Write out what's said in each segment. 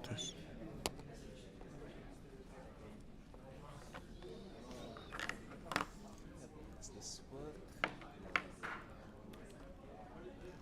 Test. Does this work? The file is right here.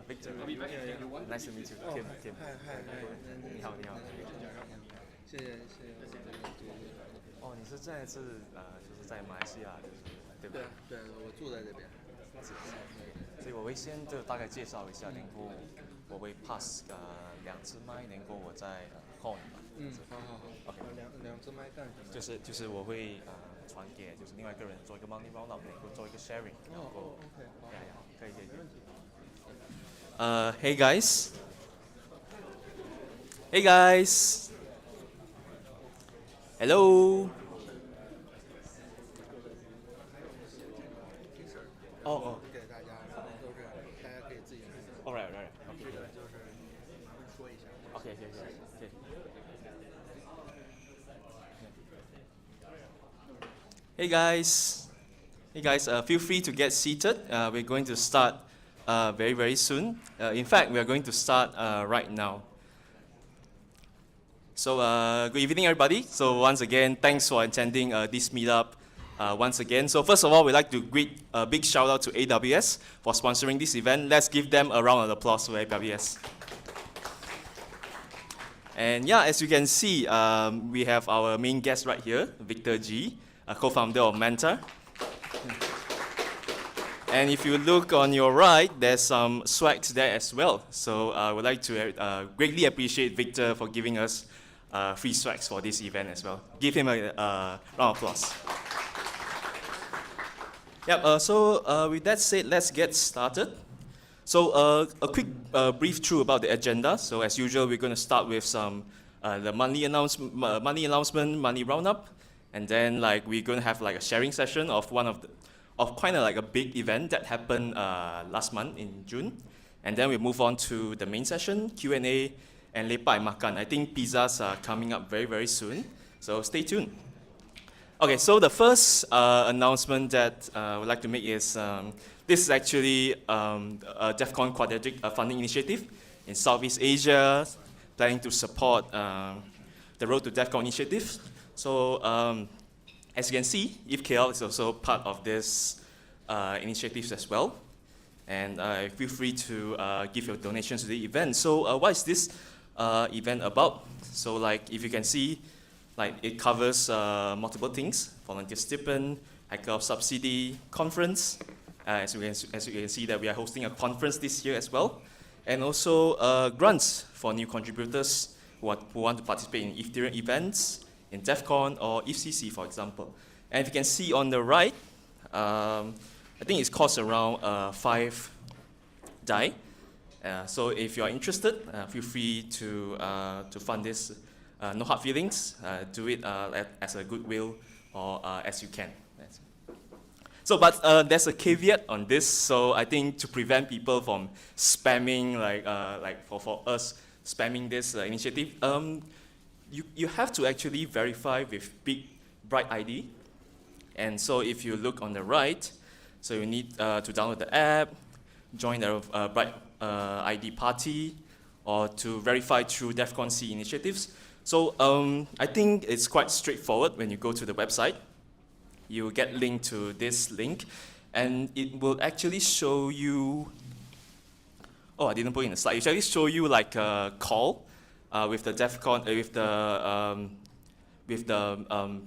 Victor, nice to meet you. Kim. 你好。谢谢。哦，你是在就是在马来西亚，对吧？对，我住在这边。所以我会先就大概介绍一下，然后我会 pass 两支麦，然后我再 call 你吧。好。OK。两支麦干什么？就是我会传给就是另外一个人做一个 money roundup， 然后做一个 sharing， 然后 OK。可以。Hey guys. Hey guys. Hello. 给大家都是大家可以自己。Alright. 这个就是麻烦说一下。Okay. Hey guys, feel free to get seated. We're going to start very soon. In fact, we are going to start right now. So good evening, everybody. So once again, thanks for attending this meetup once again. So first of all, we'd like to greet a big shout out to AWS for sponsoring this event. Let's give them a round of applause for AWS. And yeah, as you can see, we have our main guest right here, Victor G, a co-founder of Manta. And if you look on your right, there's some swags there as well. So I would like to greatly appreciate Victor for giving us free swags for this event as well. Give him a round of applause. Yep, so with that said, let's get started. So a quick brief through about the agenda. So as usual, we're going to start with some the money announcement, money roundup, and then we're going to have a sharing session of kind of a big event that happened last month in June, and then we move on to the main session, Q&A, and lepak makan. I think pizzas are coming up very soon, so stay tuned. Okay, so the first announcement that I would like to make is this is actually a DEFCON quadratic funding initiative in Southeast Asia, planning to support the Road to DEFCON initiative. So as you can see, ETHKL is also part of this initiatives as well. And feel free to give your donations to the event. So what is this event about? So if you can see, it covers multiple things: volunteer stipend, ETHKL subsidy, conference. As you can see that we are hosting a conference this year as well. And also grants for new contributors who want to participate in Ethereum events, in DEFCON or EthCC, for example. And if you can see on the right, I think it costs around 5 DAI. So if you are interested, feel free to fund this. No hard feelings. Do it as a goodwill or as you can. So, but there's a caveat on this. So I think to prevent people from spamming, for us spamming this initiative, you have to actually verify with Big Bright ID. And so if you look on the right, so you need to download the app, join the Bright ID party, or to verify through DEFCON C initiatives. So I think it's quite straightforward. When you go to the website, you will get linked to this link, and it will actually show you, I didn't put in the slide. It will actually show you a call with the DEFCON, with the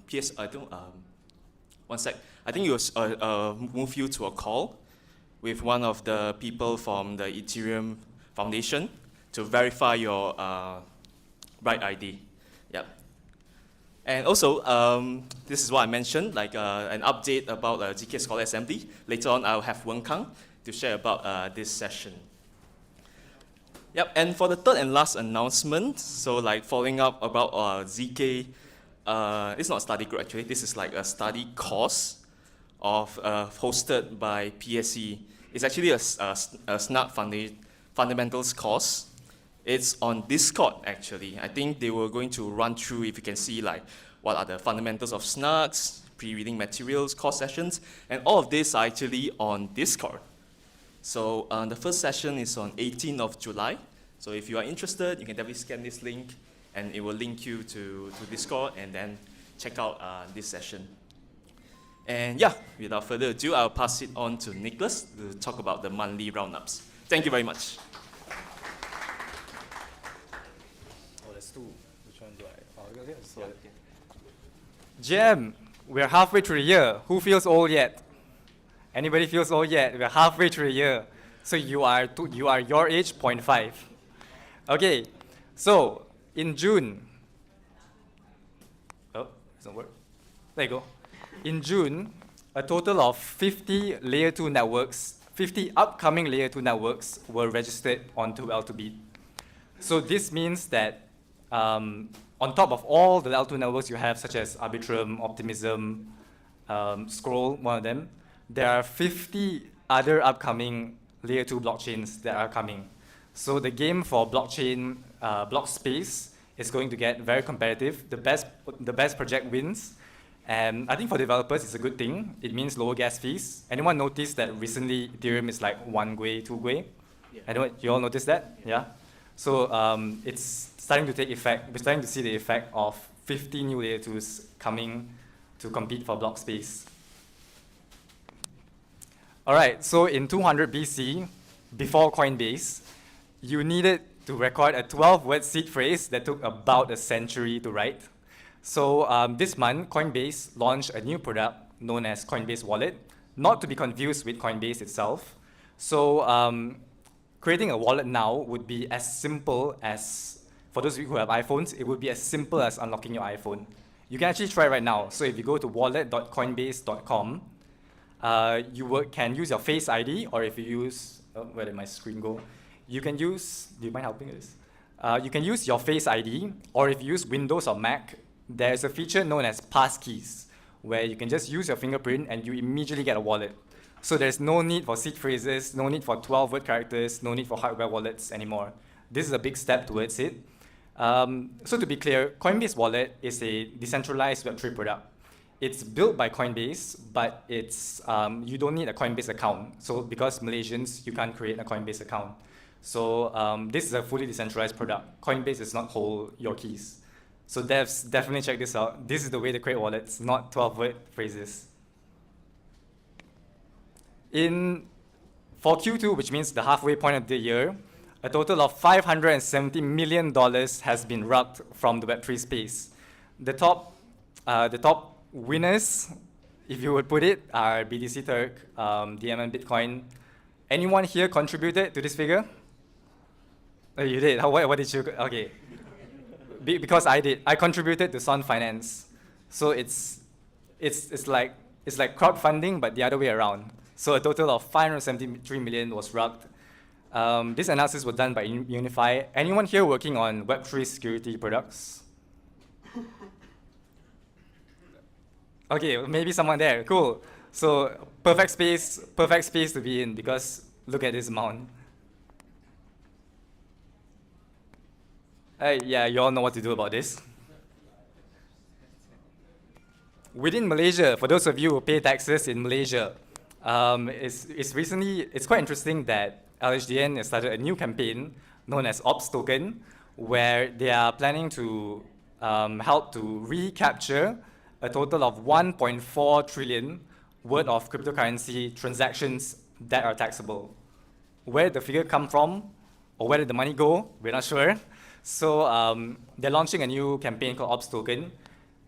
PS, one sec. I think it will move you to a call with one of the people from the Ethereum Foundation to verify your Bright ID. Yep. And also, this is what I mentioned, an update about GK Scholar Assembly. Later on, I'll have Wen Kang to share about this session. Yep, and for the third and last announcement, so like following up about ZK, it's not a study group actually, this is like a study course of hosted by PSE. It's actually a SNARK fundamentals course. It's on Discord actually. I think they were going to run through, if you can see, like what are the fundamentals of SNARKs, pre-reading materials, course sessions, and all of this are actually on Discord. So the first session is on 18th of July. So if you are interested, you can definitely scan this link and it will link you to Discord and then check out this session. And yeah, without further ado, I'll pass it on to Nicholas to talk about the monthly roundups. Thank you very much. Oh, there's two. Which one do I? Oh, okay. So, Yeah. Jam, we're halfway through the year. Who feels old yet? Anybody feels old yet? We're halfway through the year. So you are your age, 0.5. Okay, so in June, oh, doesn't work. There you go. In June, a total of 50 layer 2 networks, 50 upcoming layer 2 networks were registered onto L2Beat. So this means that on top of all the L2 networks you have, such as Arbitrum, Optimism, Scroll, one of them, there are 50 other upcoming layer 2 blockchains that are coming. So the game for blockchain block space is going to get very competitive. The best project wins. And I think for developers, it's a good thing. It means lower gas fees. Anyone noticed that recently Ethereum is like 1 Gwei, 2 Gwei? Yeah. You all noticed that? Yeah? So it's starting to take effect. We're starting to see the effect of 50 new layer 2s coming to compete for block space. All right, so in 200 BC, before Coinbase, you needed to record a 12-word seed phrase that took about a century to write. So this month, Coinbase launched a new product known as Coinbase Wallet, not to be confused with Coinbase itself. So creating a wallet now would be as simple as, for those of you who have iPhones, it would be as simple as unlocking your iPhone. You can actually try right now. So if you go to wallet.coinbase.com, you can use your Face ID, or if you use, where did my screen go? You can use, do you mind helping us? You can use your Face ID, or if you use Windows or Mac, there's a feature known as passkeys, where you can just use your fingerprint and you immediately get a wallet. So there's no need for seed phrases, no need for 12-word characters, no need for hardware wallets anymore. This is a big step towards it. So to be clear, Coinbase Wallet is a decentralized Web3 product. It's built by Coinbase, but it's you don't need a Coinbase account. So because Malaysians, you can't create a Coinbase account. So this is a fully decentralized product. Coinbase does not hold your keys. So devs, definitely check this out. This is the way to create wallets, not 12-word phrases. For Q2, which means the halfway point of the year, a total of $570 million has been rubbed from the Web3 space. The top winners, if you would put it, are BTC Turk, DMN Bitcoin. Anyone here contributed to this figure? Oh, you did? What did you? Okay. Because I did. I contributed to Sun Finance. So it's like crowdfunding, but the other way around. So a total of 573 million was rugged. This analysis was done by Unify. Anyone here working on Web3 security products? Okay, maybe someone there. Cool. So perfect space to be in, because look at this amount. Yeah, you all know what to do about this. Within Malaysia, for those of you who pay taxes in Malaysia, it's quite interesting that LHDN has started a new campaign known as Ops Token, where they are planning to help to recapture a total of 1.4 trillion worth of cryptocurrency transactions that are taxable. Where did the figure come from, or where did the money go? We're not sure. So they're launching a new campaign called Ops Token.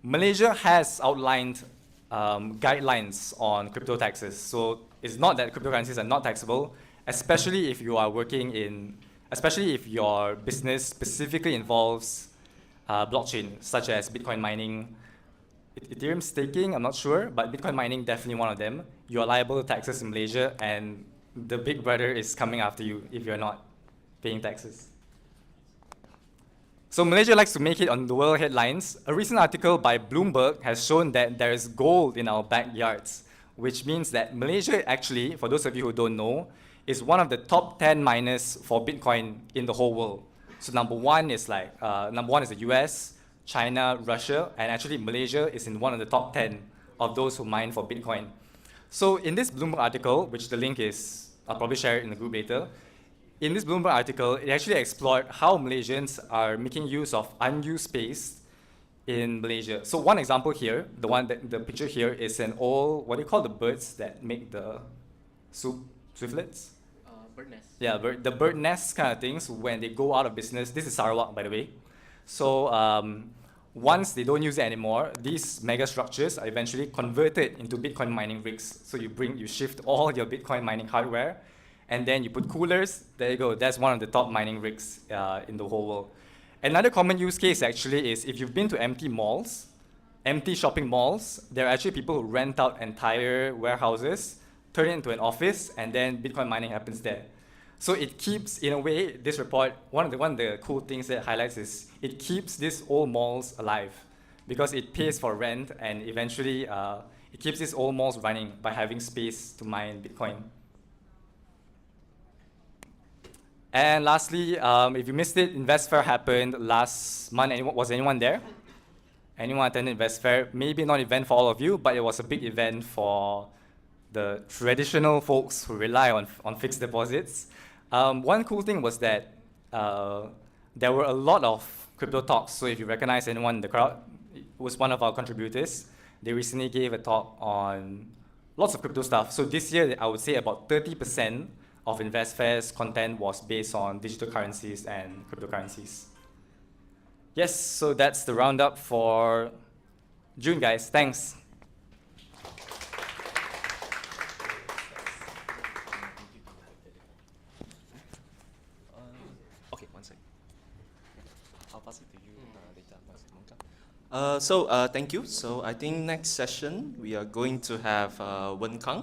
Malaysia has outlined guidelines on crypto taxes. So it's not that cryptocurrencies are not taxable, especially if you are especially if your business specifically involves blockchain, such as Bitcoin mining, Ethereum staking, I'm not sure, but Bitcoin mining, definitely one of them. You are liable to taxes in Malaysia, and the big brother is coming after you if you're not paying taxes. So Malaysia likes to make it on the world headlines. A recent article by Bloomberg has shown that there is gold in our backyards, which means that Malaysia actually, for those of you who don't know, is one of the top 10 miners for Bitcoin in the whole world. So number one is the US, China, Russia, and actually Malaysia is in one of the top 10 of those who mine for Bitcoin. So in this Bloomberg article, which the link is, I'll probably share it in the group later, in this Bloomberg article, it actually explored how Malaysians are making use of unused space in Malaysia. So one example here, the picture here is an old, what do you call the birds that make the soup, swiftlets? Bird nest. Yeah, the bird nest kind of things when they go out of business. This is Sarawak, by the way. So once they don't use it anymore, these mega structures are eventually converted into Bitcoin mining rigs. So you shift all your Bitcoin mining hardware, and then you put coolers. There you go. That's one of the top mining rigs in the whole world. Another common use case actually is if you've been to empty shopping malls, there are actually people who rent out entire warehouses, turn it into an office, and then Bitcoin mining happens there. So it keeps, in a way, this report, one of the cool things that it highlights is it keeps these old malls alive because it pays for rent, and eventually it keeps these old malls running by having space to mine Bitcoin. And lastly, if you missed it, Invest Fair happened last month. Was anyone there? Anyone attended Invest Fair? Maybe not an event for all of you, but it was a big event for the traditional folks who rely on fixed deposits. One cool thing was that there were a lot of crypto talks. So if you recognize anyone in the crowd, it was one of our contributors. They recently gave a talk on lots of crypto stuff. So this year, I would say about 30% of Invest Fair's content was based on digital currencies and cryptocurrencies. Yes, so that's the roundup for June, guys. Thanks. Okay, one second. I'll pass it to you later. Thank you. So I think next session we are going to have Wen Kang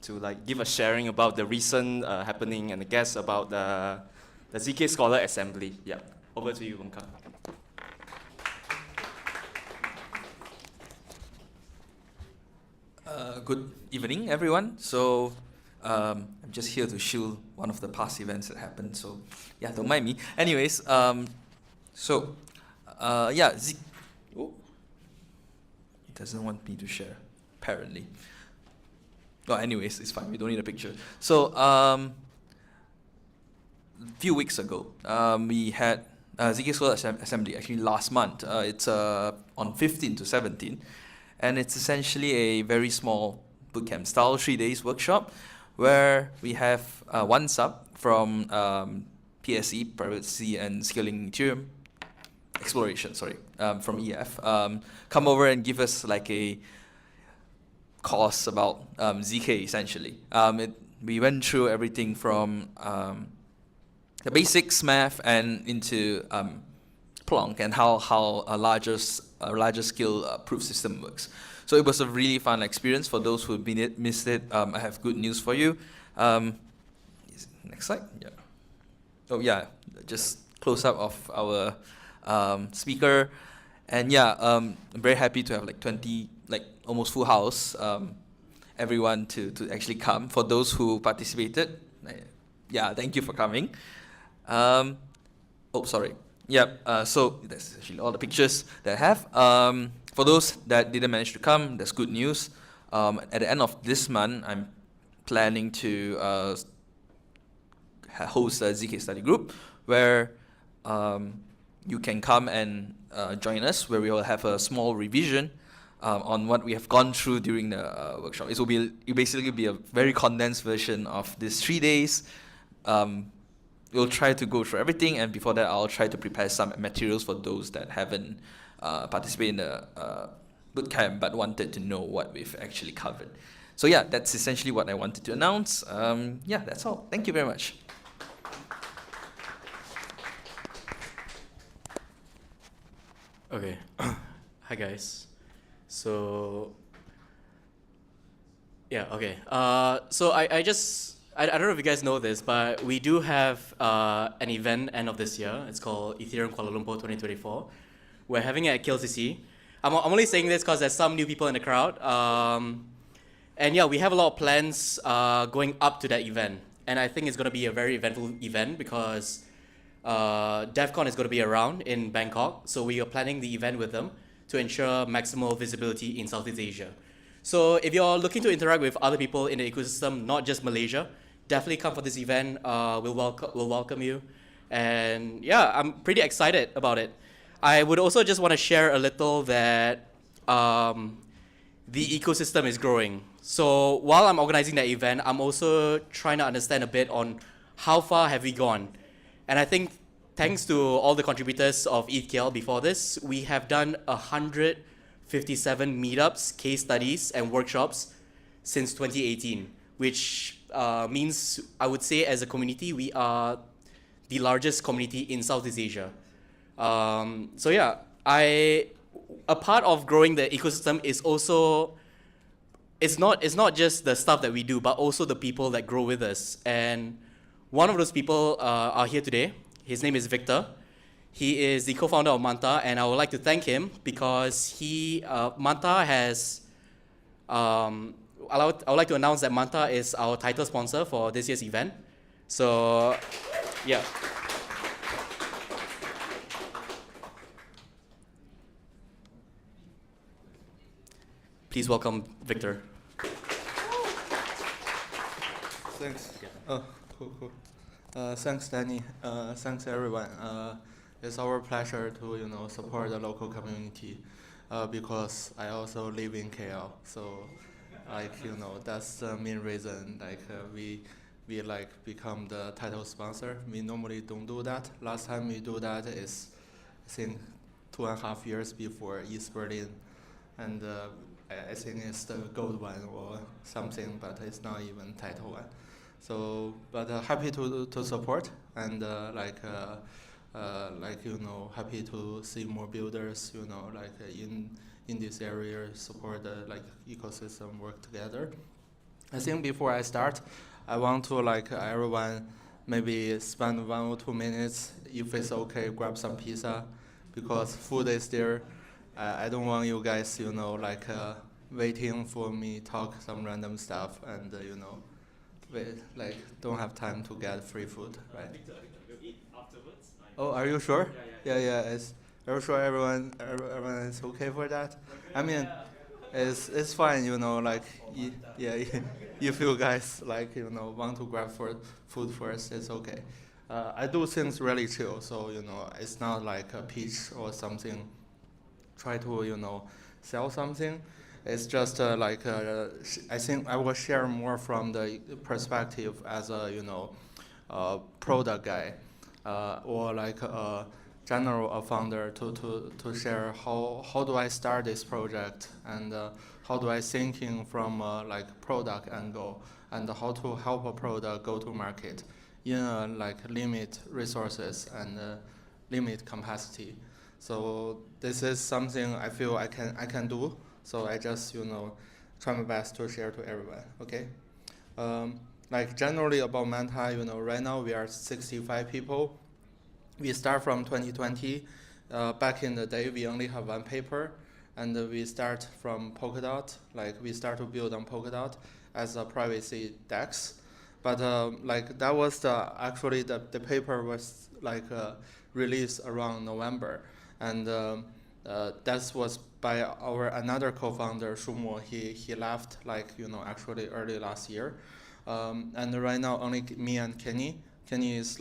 to give a sharing about the recent happening and a guess about the ZK Scholar Assembly. Yeah, over to you, Wen Kang. Good evening, everyone. So I'm just here to shield one of the past events that happened. So yeah, don't mind me. Anyways, oh, it doesn't want me to share, apparently. Oh, anyways, it's fine. We don't need a picture. So a few weeks ago, we had ZK Scholar Assembly actually last month. It's on 15 to 17. And it's essentially a very small bootcamp style 3 days workshop where we have one sub from PSE, Privacy and Scaling Ethereum Exploration, from EF, come over and give us a course about ZK essentially. We went through everything from the basics, math, and into Plonk and how a larger scale proof system works. So it was a really fun experience. For those who missed it, I have good news for you. Next slide. Yeah. Oh yeah, just close up of our speaker, and yeah, I'm very happy to have 20, almost full house. Everyone to actually come. For those who participated, yeah, thank you for coming. Oh, sorry. Yeah, so that's actually all the pictures that I have. For those that didn't manage to come, that's good news. At the end of this month, I'm planning to host a ZK study group where you can come and join us, where we will have a small revision on what we have gone through during the workshop. It will basically be a very condensed version of these 3 days. We'll try to go through everything, and before that, I'll try to prepare some materials for those that haven't participated in the bootcamp but wanted to know what we've actually covered. So yeah, that's essentially what I wanted to announce. Yeah, that's all. Thank you very much. Okay. Hi guys. So yeah, okay. So I I don't know if you guys know this, but we do have an event end of this year. It's called Ethereum Kuala Lumpur 2024. We're having it at KLCC. I'm only saying this because there's some new people in the crowd. And yeah, we have a lot of plans going up to that event. And I think it's going to be a very eventful event because DevCon is going to be around in Bangkok. So we are planning the event with them to ensure maximal visibility in Southeast Asia. So if you're looking to interact with other people in the ecosystem, not just Malaysia, definitely come for this event. We'll welcome you. And yeah, I'm pretty excited about it. I would also just want to share a little that the ecosystem is growing. So while I'm organizing that event, I'm also trying to understand a bit on how far have we gone. And I think thanks to all the contributors of ETHKL before this, we have done 157 meetups, case studies, and workshops since 2018, which means I would say as a community, we are the largest community in Southeast Asia. So yeah, a part of growing the ecosystem is also, it's not just the stuff that we do, but also the people that grow with us. And one of those people are here today. His name is Victor. He is the co-founder of Manta, and I would like to thank him because Manta has, I would like to announce that Manta is our title sponsor for this year's event. So, yeah. Please welcome Victor. Thanks. Oh, cool. Thanks, Danny. Thanks, everyone. It's our pleasure to support the local community because I also live in KL. So, that's the main reason. We become the title sponsor. We normally don't do that. Last time we do that is, I think, 2.5 years before East Berlin, and I think it's the gold one or something, but it's not even title one. So, but happy to support and happy to see more builders, in this area support the ecosystem work together. I think before I start, I want to everyone maybe spend 1 or 2 minutes, if it's okay, grab some pizza, because food is there. I don't want you guys, waiting for me talk some random stuff and don't have time to get free food, right? Oh, are you sure? Yeah. Are you sure everyone is okay for that? I mean, it's fine, if you guys want to grab food first, it's okay. I do things really chill, so it's not like a pitch or something. Try to sell something. It's just I think I will share more from the perspective as a product guy or a general founder to share how do I start this project and how do I thinking from product angle and how to help a product go to market in limit resources and limit capacity. So this is something I feel I can do. So I just try my best to share to everyone. Okay. Generally about Manta, right now we are 65 people. We start from 2020. Back in the day, we only have 1 paper, and we start from Polkadot. We start to build on Polkadot as a privacy DEX. But that was actually the paper was released around November, and that was by our another co-founder Shumo. He left actually early last year, and right now only me and Kenny. Kenny is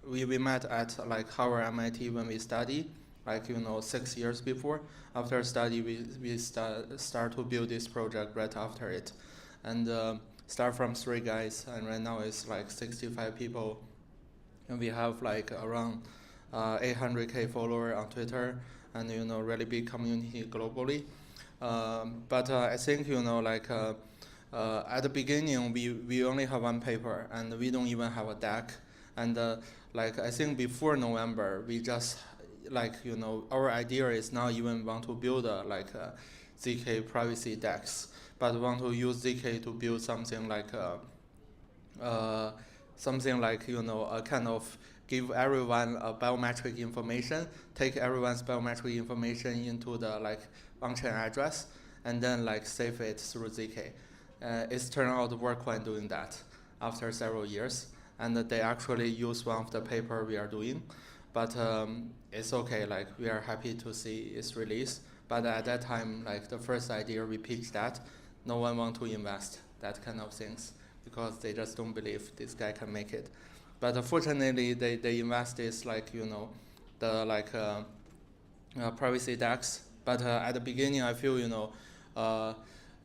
we met at Harvard MIT when we studied 6 years before. After study we start to build this project right after it, and start from 3 guys, and right now it's 65 people, and we have around 800K followers on Twitter, and really big community globally. But I think at the beginning we only have 1 paper, and we don't even have a deck, and I think before November we just our idea is not even want to build a ZK privacy DEX, but want to use ZK to build something something like, a kind of give everyone a biometric information, take everyone's biometric information into the on-chain address, and then save it through ZK. It's turned out to work when doing that after several years, and they actually use one of the paper we are doing, but it's okay. We are happy to see its release. But at that time, the first idea we pitched that, no one want to invest that kind of things because they just don't believe this guy can make it. But fortunately, they invest this the privacy DEX. But at the beginning, I feel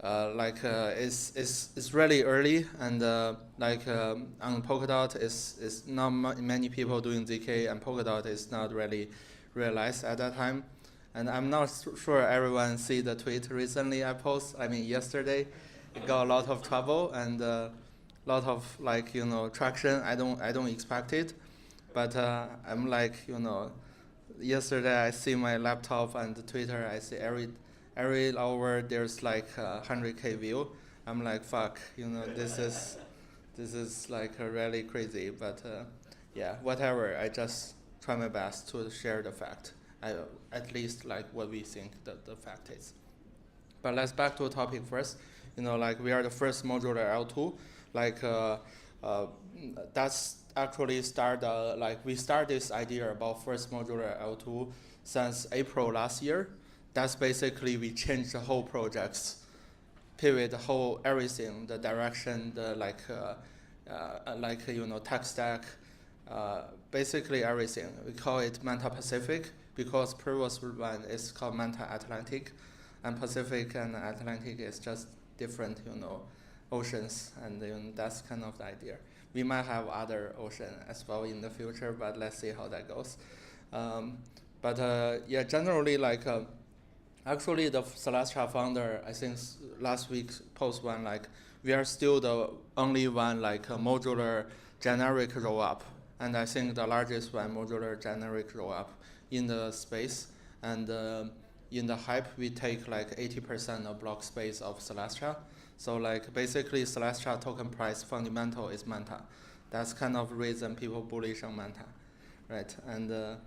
it's really early, and on Polkadot is not many people doing ZK, and Polkadot is not really realized at that time. And I'm not sure everyone see the tweet recently I posted. I mean, yesterday, it got a lot of trouble and a lot of traction. I don't expect it, but I'm yesterday I see my laptop and Twitter. I see every hour there's 100K view. I'm like, fuck, this is really crazy. But yeah, whatever. I just try my best to share the fact. At least what we think the fact is. But let's back to the topic first. We are the first modular L2. That's actually we start this idea about first modular L2 since April last year. That's basically we changed the whole projects, pivot the whole everything, the direction, the tech stack, basically everything. We call it Manta Pacific, because previous one is called Manta Atlantic, and Pacific and Atlantic is just different, oceans, and that's kind of the idea. We might have other ocean as well in the future, but let's see how that goes. Yeah, generally actually the Celestia founder, I think last week post one, we are still the only one a modular generic rollup, and I think the largest one modular generic rollup in the space, and in the hype we take 80% of block space of Celestia. So basically Celestia token price fundamental is Manta. That's kind of reason people bullish on Manta, right? And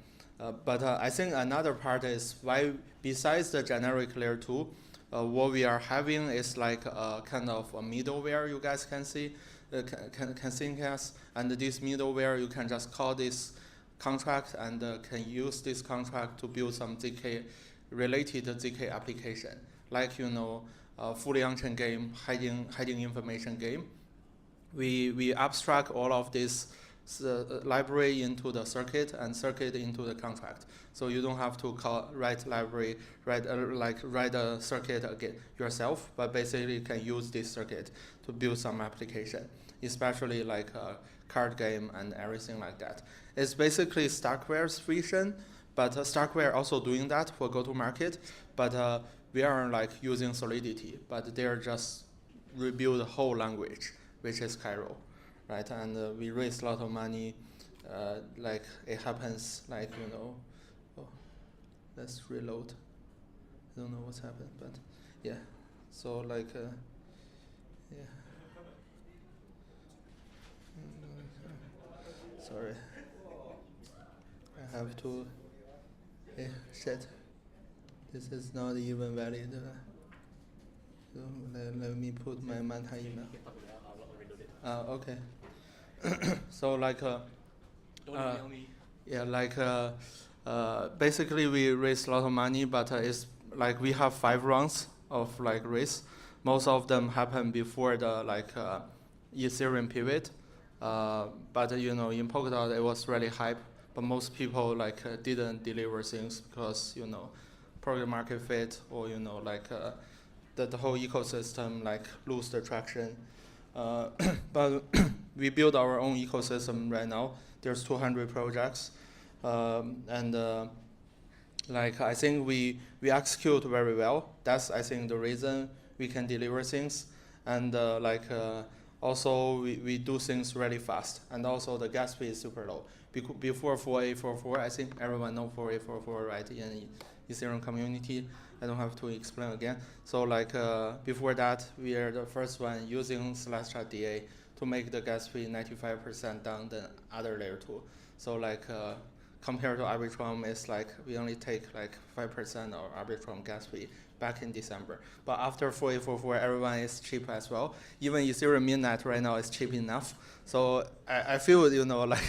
but I think another part is why besides the generic layer 2, what we are having is a kind of a middleware you guys can see, can think as, and this middleware you can just call this contract and can use this contract to build some ZK related ZK application, fully on-chain game, hiding information game. We abstract all of this library into the circuit and circuit into the contract. So you don't have to write library, write a circuit again yourself, but basically you can use this circuit to build some application, especially a card game and everything like that. It's basically Starkware's vision, but Starkware also doing that for go-to-market, but we are using Solidity, but they're just rebuild the whole language, which is Cairo, right? And we raised a lot of money, it happens, oh, let's reload. I don't know what's happened, but yeah, so yeah. Sorry. I have to, shit. This is not even valid. So let me put my Manta email. Okay. So yeah, basically we raised a lot of money, but it's we have 5 rounds of raise. Most of them happen before the Ethereum pivot. But in Polkadot it was really hype, but most people didn't deliver things because product market fit, or the whole ecosystem lose the traction. But we build our own ecosystem right now. There's 200 projects, and I think we execute very well. That's I think the reason we can deliver things, and also we do things really fast, and also the gas fee is super low. Before 4844, I think everyone knows 4844, right? In Ethereum community, I don't have to explain again. So before that, we are the first one using Celestia DA to make the gas fee 95% down than other layer 2. So like compared to Arbitrum, it's like we only take like 5% of Arbitrum gas fee back in December. But after 4844, everyone is cheap as well. Even Ethereum mainnet right now is cheap enough. So I feel, like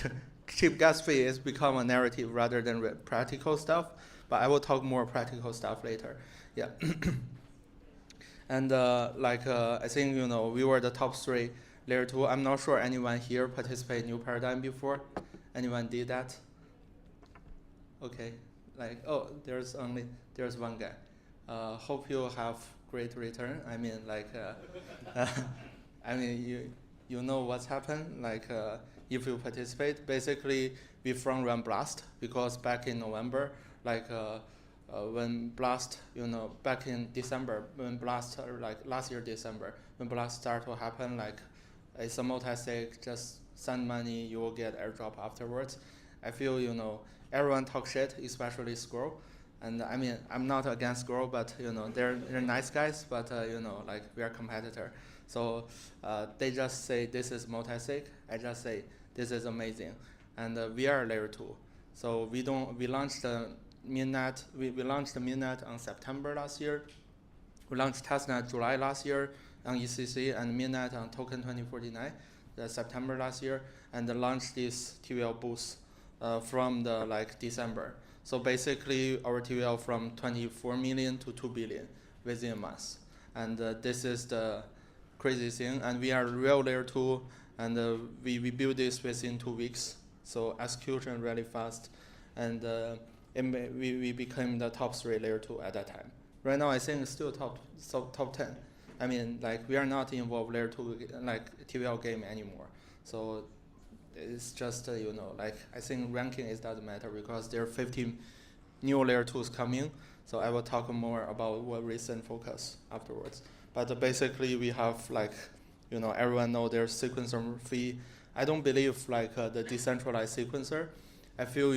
cheap gas fee has become a narrative rather than practical stuff. But I will talk more practical stuff later. Yeah. And I think, we were the top 3 layer 2. I'm not sure anyone here participated in New Paradigm before. Anyone did that? Okay. There's one guy. Hope you have great return. I mean, you know what's happened. If you participate, basically we front run Blast because back in November, when Blast, back in December, when Blast, last year December, when Blast started to happen, it's a multi-sig, just send money, you will get airdrop afterwards. I feel, everyone talk shit, especially Scroll. And I mean, I'm not against Scroll, but they're nice guys, but we are competitor. So they just say this is multi-sig. I just say this is amazing, and we are layer 2. So we launched the mainnet. We launched the mainnet on September last year. We launched testnet July last year on ECC and mainnet on token 2049, September last year, and launched this TVL boost from the December. So basically, our TVL from 24 million to 2 billion within a month. And this is the crazy thing. And we are real layer 2, and we built this within 2 weeks. So execution really fast. And we became the top 3 layer 2 at that time. Right now, I think it's still top 10. I mean, we are not involved layer 2, TVL game anymore. So it's just, I think ranking doesn't matter because there are 15 new layer 2s coming. So I will talk more about what recent focus afterwards. But basically we have everyone know there's sequencer fee. I don't believe the decentralized sequencer. I feel,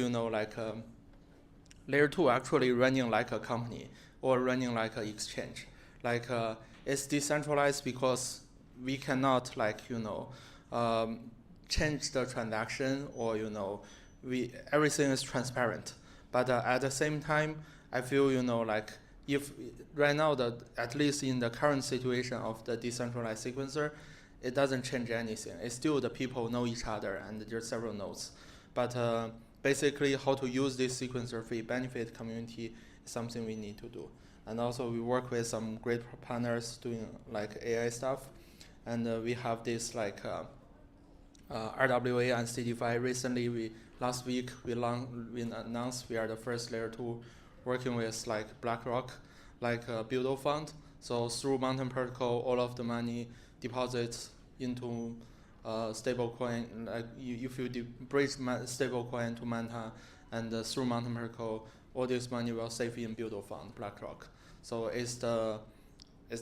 layer 2 actually running like a company or running like an exchange. It's decentralized because we cannot change the transaction or everything is transparent. But at the same time, I feel if right now at least in the current situation of the decentralized sequencer, it doesn't change anything. It's still the people know each other and there's several nodes. But basically how to use this sequencer fee benefit community is something we need to do. And also we work with some great partners doing AI stuff. And we have this RWA and CDFI. Recently, last week, we announced we are the first layer 2 working with BlackRock, Build fund. So through Mountain Protocol, all of the money deposits into stablecoin. If you bridge stablecoin to Manta, and through Mountain Protocol, all this money will save in Build fund, BlackRock. So it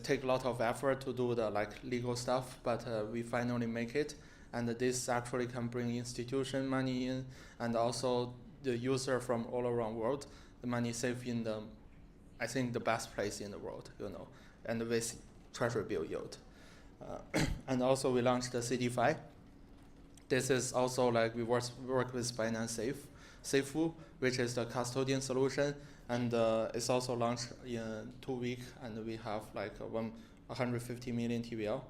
takes a lot of effort to do the legal stuff, but we finally make it. And this actually can bring institution money in, and also the user from all around the world. The money saved in I think the best place in the world, and with treasury bill yield. And also we launched the CDFI. This is also we work with Binance Safefu, which is the custodian solution, and it's also launched in 2 weeks, and we have 150 million TVL.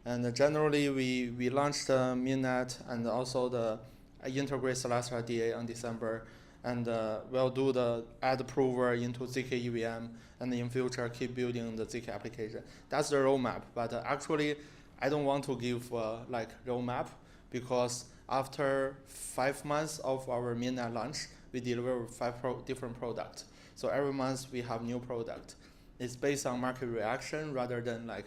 And generally, we launched the mainnet and also the integrate Celestia DA on December, and we'll do the add prover into ZK EVM, and in future keep building the ZK application. That's the roadmap. But actually, I don't want to give roadmap because after 5 months of our mainnet launch, we deliver 5 different products. So every month we have new product. It's based on market reaction rather than a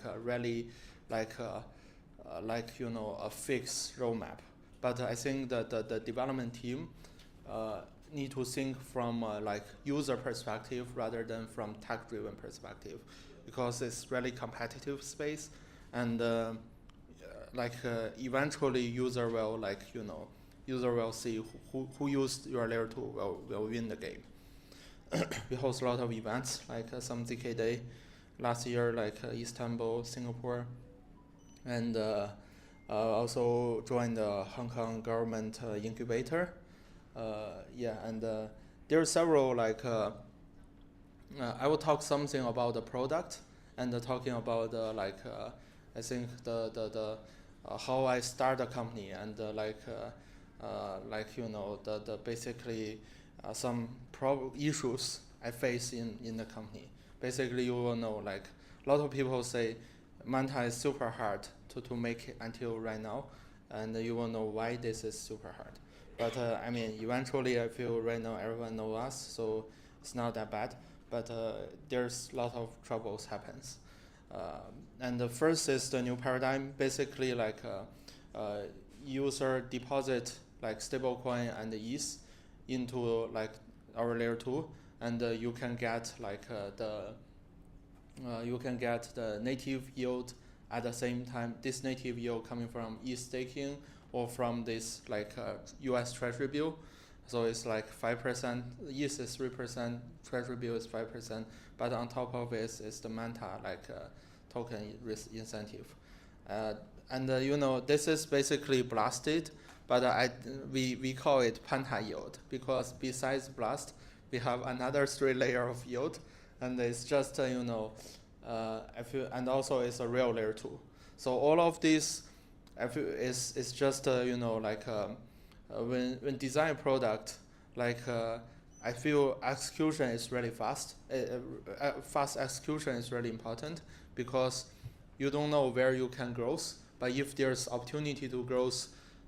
fixed roadmap. But I think that the development team need to think from user perspective rather than from tech-driven perspective, because it's really competitive space, and eventually user will see who used your layer 2 will win the game. We host a lot of events some ZK Day last year, Istanbul, Singapore. And Also joined the Hong Kong government incubator. And there are several I will talk something about the product and talking about I think the how I start a company and the basically some issues I face in the company. Basically, you will know a lot of people say Manta is super hard to make it until right now, and you will know why this is super hard. But eventually I feel right now everyone knows us, so it's not that bad. But there's a lot of troubles happens. And the first is the new paradigm, basically user deposit stablecoin and ETH into our layer 2, and you can get the native yield at the same time. This native yield coming from ETH staking or from this US Treasury bill. So it's 5%, ETH is 3%, Treasury bill is 5%, but on top of it is the Manta token risk incentive. This is basically blasted, but we call it Panta yield because besides blast, we have another 3 layer of yield, and it's just and also it's a real layer 2. So all of this is just when design a product, I feel execution is really fast. Fast execution is really important because you don't know where you can grow, but if there's opportunity to grow,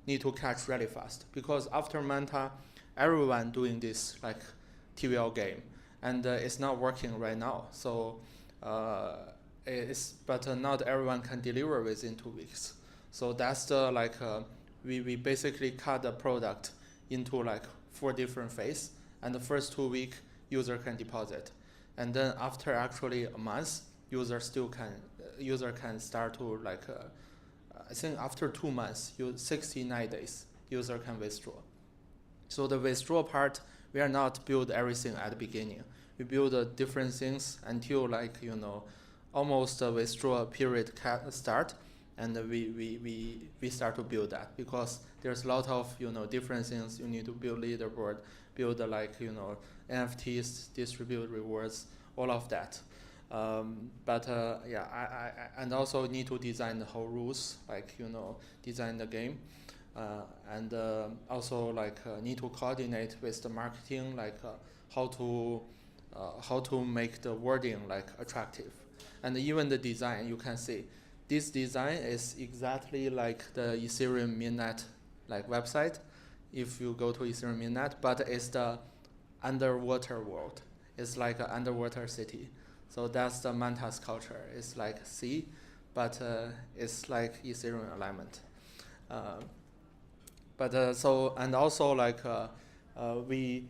need to catch really fast. Because after Manta, everyone doing this TVL game, and it's not working right now. So but not everyone can deliver within 2 weeks. So that's the we basically cut the product into 4 different phases, and the first 2 weeks user can deposit, and then after actually a month, user can start to I think after 2 months, 69 days, user can withdraw. So the withdraw part, we are not build everything at the beginning. We build different things until almost the withdrawal period start, and we start to build that because there's a lot of different things you need to build: leaderboard, build NFTs, distribute rewards, all of that. And also need to design the whole rules, design the game, and also need to coordinate with the marketing, how to make the wording attractive, and even the design. You can see this design is exactly like the Ethereum mainnet website. If you go to Ethereum mainnet, but it's the underwater world. It's like an underwater city. So that's the Manta's culture. It's like sea, but it's like Ethereum alignment. We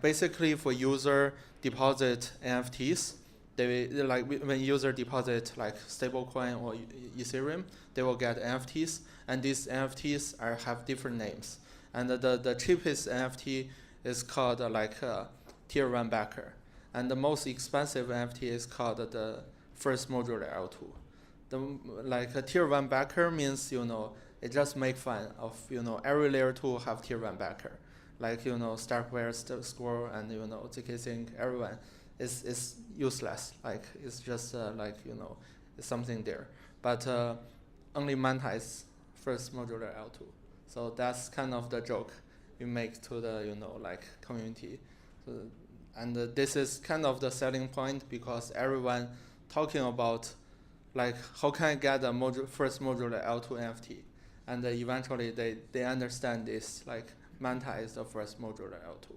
basically for user deposit NFTs, when user deposit stablecoin or Ethereum, they will get NFTs, and these NFTs have different names. And the cheapest NFT is called tier 1 backer. And the most expensive NFT is called the first modular L2. A tier 1 backer means, it just make fun of, every layer 2 have tier 1 backer. Starkware, Score, and, ZK Sync, everyone is useless. It's just, it's something there. But only Manta is first modular L2. So that's kind of the joke we make to the, community. So, and this is kind of the selling point because everyone talking about how can I get a first modular L2 NFT, and eventually they understand this Manta is the first modular L2.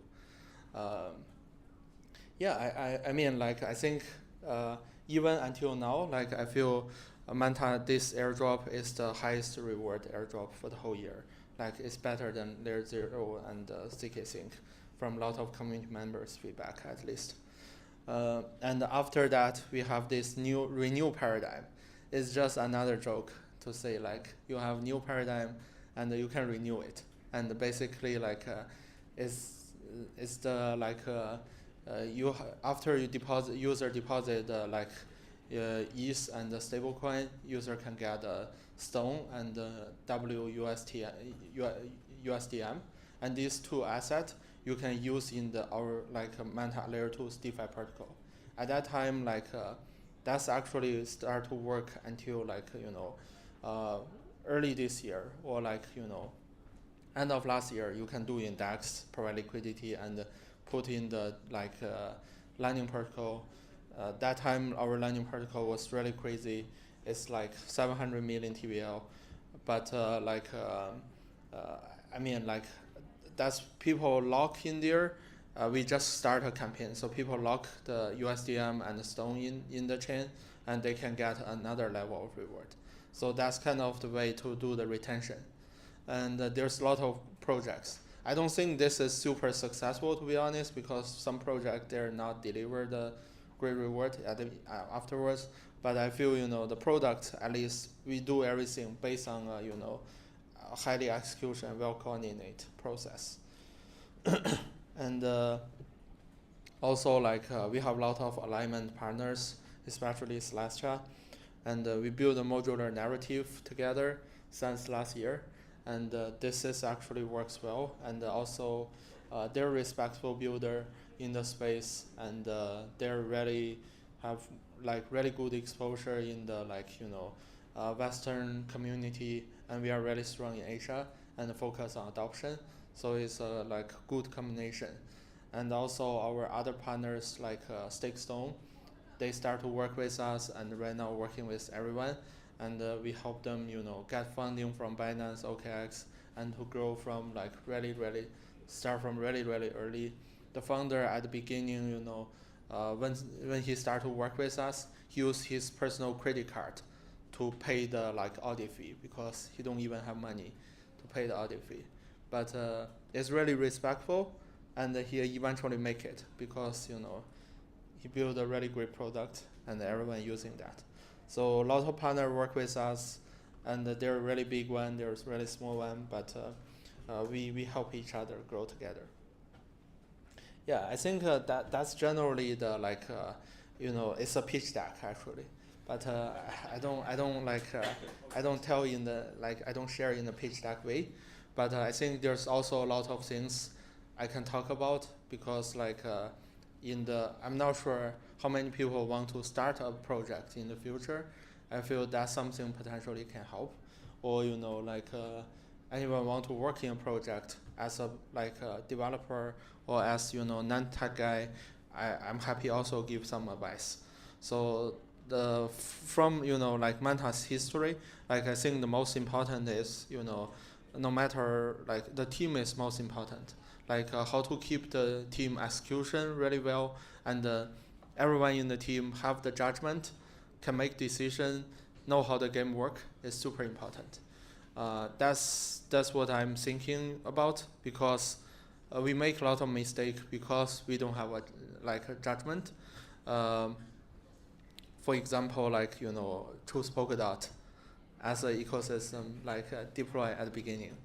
I think even until now, I feel Manta, this airdrop is the highest reward airdrop for the whole year. It's better than Layer 0 and ZK Sync, from a lot of community members' feedback at least. And after that, we have this new renew paradigm. It's just another joke to say you have new paradigm and you can renew it. And basically after you deposit, user deposit ETH and the stablecoin, user can get Stone and USDM, and these two assets you can use in our Manta Layer 2's DeFi protocol. At that time, that's actually start to work until early this year or end of last year. You can do index, provide liquidity, and put in the Lightning protocol. That time our Lightning protocol was really crazy. It's 700 million TVL, but that's people lock in there. We just start a campaign, so people lock the USDM and the Stone in the chain, and they can get another level of reward. So that's kind of the way to do the retention. And there's a lot of projects. I don't think this is super successful, to be honest, because some projects they're not deliver the great reward afterwards. But I feel the product, at least we do everything based on a highly execution, well coordinated process. And also we have a lot of alignment partners, especially Celestia, and we build a modular narrative together since last year, and this is actually works well. And also they're a respectful builder in the space, and they're really have really good exposure in the Western community, and we are really strong in Asia and focus on adoption. So it's a good combination. And also our other partners Stakestone, they start to work with us, and right now working with everyone, and we help them get funding from Binance, OKX, and to grow from start from really early. The founder at the beginning, when he started to work with us, he used his personal credit card to pay the audit fee, because he don't even have money to pay the audit fee. But it's really respectful, and he eventually make it because he built a really great product, and everyone using that. So a lot of partners work with us, and they're a really big one, there's really small one, but we help each other grow together. Yeah, I think that's generally the it's a pitch deck actually, but I don't tell in the I don't share in the pitch deck way, but I think there's also a lot of things I can talk about, because I'm not sure how many people want to start a project in the future. I feel that's something potentially can help, or anyone want to work in a project as a developer or as non-tech guy, I'm happy also give some advice. So from Manta's history, I think the most important is no matter the team is most important. How to keep the team execution really well, and everyone in the team have the judgment, can make decision, know how the game work is super important. That's what I'm thinking about, because we make a lot of mistake because we don't have a judgment. For example, choose Polkadot as an ecosystem, deploy at the beginning.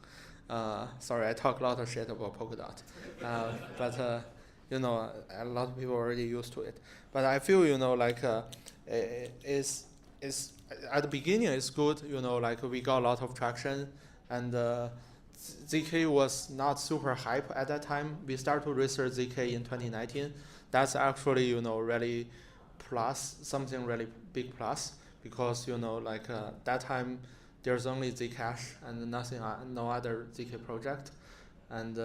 Sorry, I talk a lot of shit about Polkadot, but a lot of people are already used to it. But I feel it's at the beginning it's good. We got a lot of traction, and ZK was not super hype at that time. We started to research ZK in 2019. That's actually really plus, something really big plus, because that time there's only Zcash and nothing, no other ZK project, and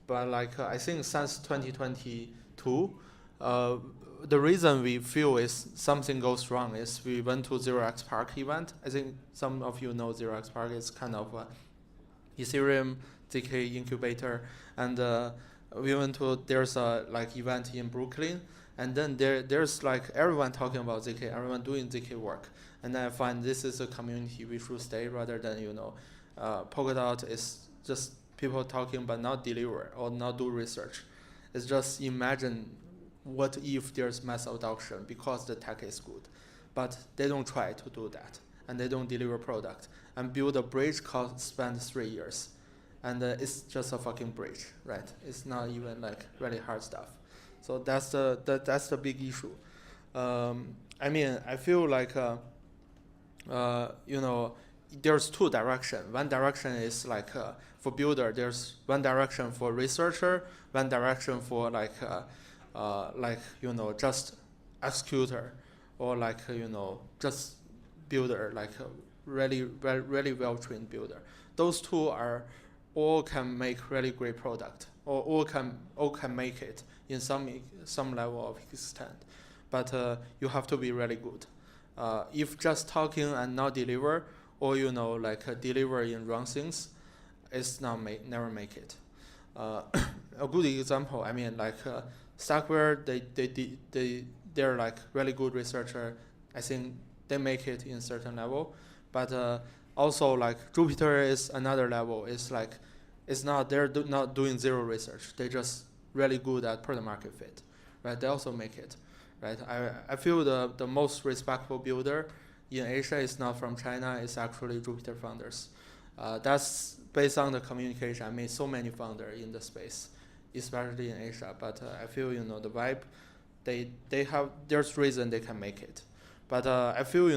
but I think since 2022, the reason we feel is something goes wrong is we went to 0x Park event. I think some of you know 0x Park is kind of a Ethereum ZK incubator, and we went to there's a event in Brooklyn, and then there's everyone talking about ZK, everyone doing ZK work, and I find this is a community we should stay rather than Polkadot is just people talking but not deliver or not do research. It's just imagine what if there's mass adoption because the tech is good, but they don't try to do that, and they don't deliver product, and build a bridge spend 3 years, and it's just a fucking bridge, right? It's not even really hard stuff. So that's the big issue. I mean, I feel like there's two directions. One direction is like for builder. There's one direction for researcher. One direction for just executor, or just builder, like a really well trained builder. Those two are all can make really great product, or all can make it in some level of extent. But you have to be really good. If just talking and not deliver, or deliver in wrong things, it's never make it. A good example, I mean, Stackware, they're like really good researcher. I think they make it in certain level, but also like Jupyter is another level. It's like they're not doing zero research. They just really good at product market fit, right? They also make it, right? I feel the most respectful builder in Asia is not from China. It's actually Jupyter founders. That's based on the communication. I mean, so many founders in the space, especially in Asia. But I feel the vibe, they have, there's reason they can make it. But I feel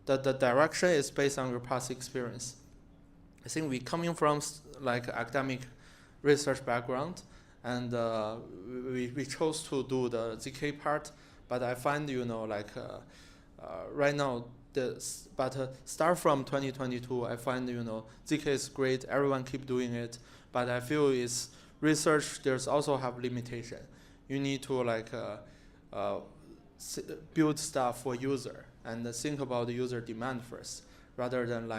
that the direction is based on your past experience. I think we coming from like academic research background, and we chose to do the ZK part. But I find right now start from 2022, I find ZK is great. Everyone keep doing it, but I feel it's research. There's also have limitation. You need to build stuff for user and think about the user demand first, rather than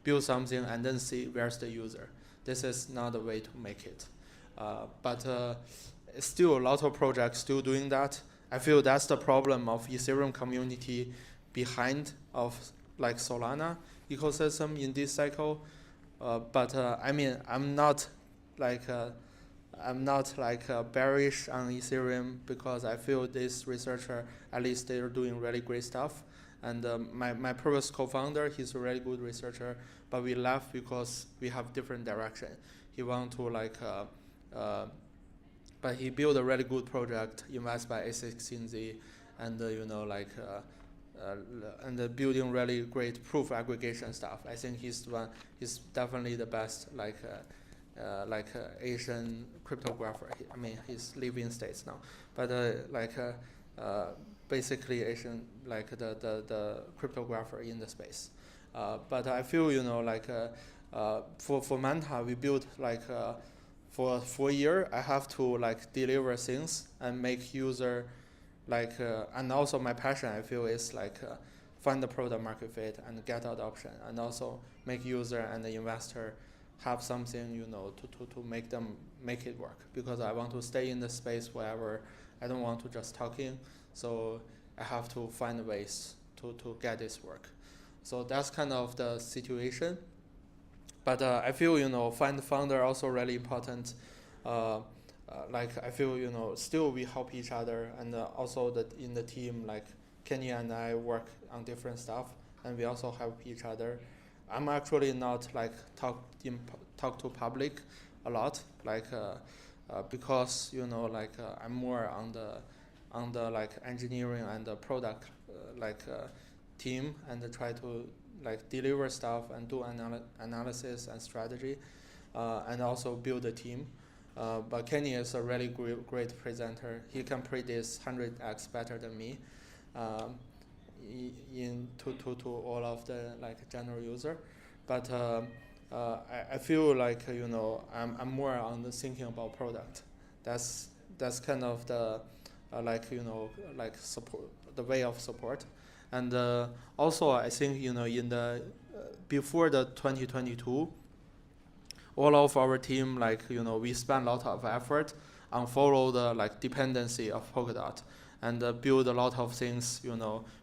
build something and then see where's the user. This is not the way to make it. But still a lot of projects still doing that. I feel that's the problem of Ethereum community behind of Solana ecosystem in this cycle. But I mean, I'm not bearish on Ethereum, because I feel this researcher, at least they're doing really great stuff. And my previous co-founder, he's a really good researcher, but we left because we have different direction. He want to but he built a really good project, invest by A16Z, and and building really great proof aggregation stuff. I think he's definitely the best Asian cryptographer. I mean, he's living in States now, but basically Asian, the cryptographer in the space. But I feel for Manta, we built for 4 years, I have to deliver things and make user and also my passion, I feel, is find the product market fit and get adoption, and also make user and the investor have something to make it work, because I want to stay in the space forever. I don't want to just talking, so I have to find ways to get this work. So that's kind of the situation. But I feel find founder also really important. I feel still we help each other, and also that in the team, Kenny and I work on different stuff, and we also help each other. I'm actually not talk to public a lot, because I'm more on the engineering and the product team, and try to deliver stuff and do analysis and strategy, and also build a team. But Kenny is a really great presenter. He can predict 100x better than me, to all of the general user. But I feel I'm more on the thinking about product. That's kind of the support, the way of support. And also I think in the before the 2022, all of our team we spend a lot of effort on follow the dependency of Polkadot, and build a lot of things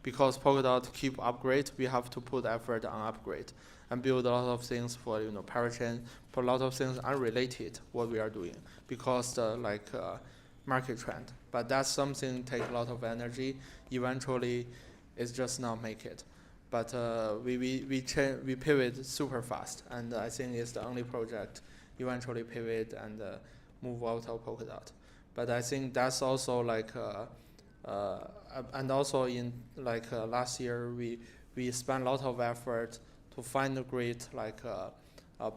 because Polkadot keep upgrade, we have to put effort on upgrade, and build a lot of things for parachain, put a lot of things unrelated what we are doing, because the market trend. But that's something take a lot of energy. Eventually it's just not make it. But we pivot super fast, and I think it's the only project eventually pivot and move out of Polkadot. But I think that's also and also in like last year, we spent a lot of effort to find a great like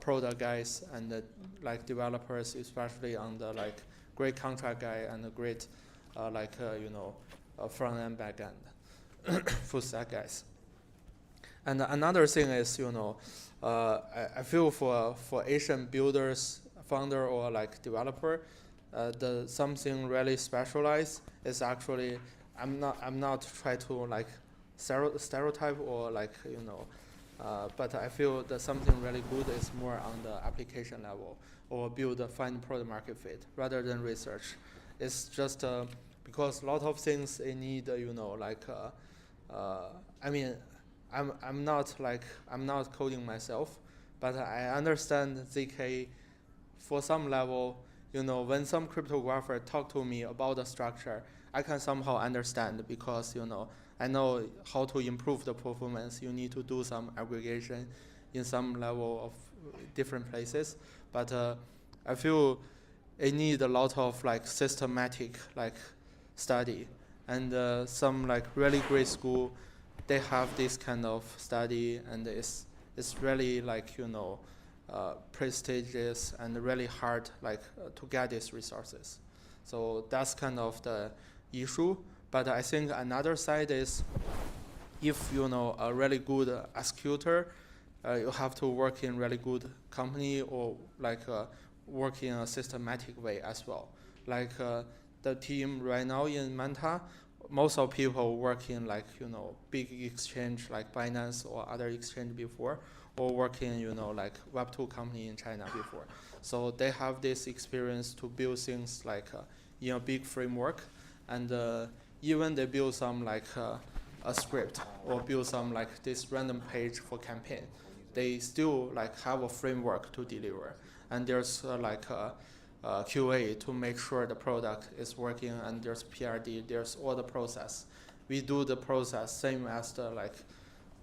product guys and like developers, especially on the like great contract guy and a great front end, back end, full stack guys. And another thing is, I feel for Asian builders, founder or like developer, the something really specialized is actually I'm not trying to like stereotype or like but I feel that something really good is more on the application level or find product market fit rather than research. It's just because a lot of things they need I mean I'm not coding myself, but I understand ZK for some level. When some cryptographer talk to me about the structure, I can somehow understand because I know how to improve the performance. You need to do some aggregation in some level of different places, but I feel it need a lot of like systematic like study, and some like really great school, they have this kind of study, and it's really like prestigious and really hard like to get these resources. So that's kind of the issue. But I think another side is if a really good executor, you have to work in really good company or like work in a systematic way as well. Like the team right now in Manta, most of people work in like big exchange like Binance or other exchange before, or work in like Web2 company in China before. So they have this experience to build things like in a big framework, and even they build some like a script or build some like this random page for campaign, they still like have a framework to deliver, and there's QA to make sure the product is working, and there's PRD, there's all the process. We do the process same as the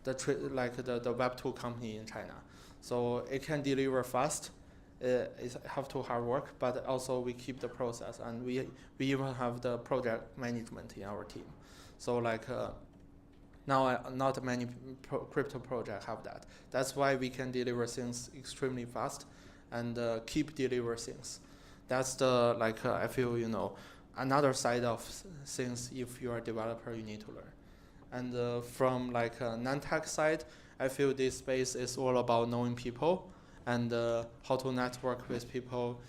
Web2 company in China. So it can deliver fast. It have to hard work, but also we keep the process, and we even have the project management in our team. So like now not many crypto projects have that. That's why we can deliver things extremely fast and keep deliver things. That's the I feel another side of things. If you're a developer, you need to learn. And from like a non-tech side, I feel this space is all about knowing people and how to network with people.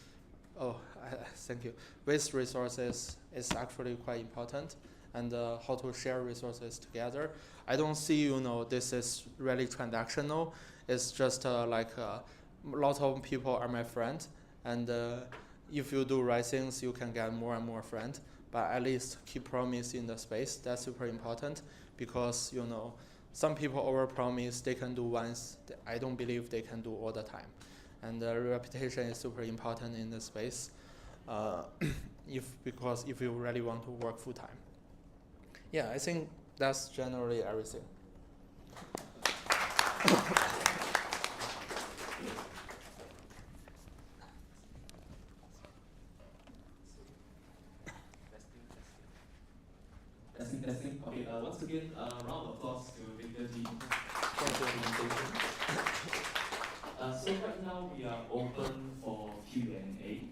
Thank you. With resources is actually quite important, and how to share resources together. I don't see this is really transactional. It's just like a lot of people are my friends, and if you do right things, you can get more and more friends. But at least keep promise in the space. That's super important, because some people overpromise they can do once. I don't believe they can do all the time, and reputation is super important in the space. Because if you really want to work full time. Yeah, I think that's generally everything. Testing. Okay, once again, round of applause to Victor G. So right now we are open for Q&A.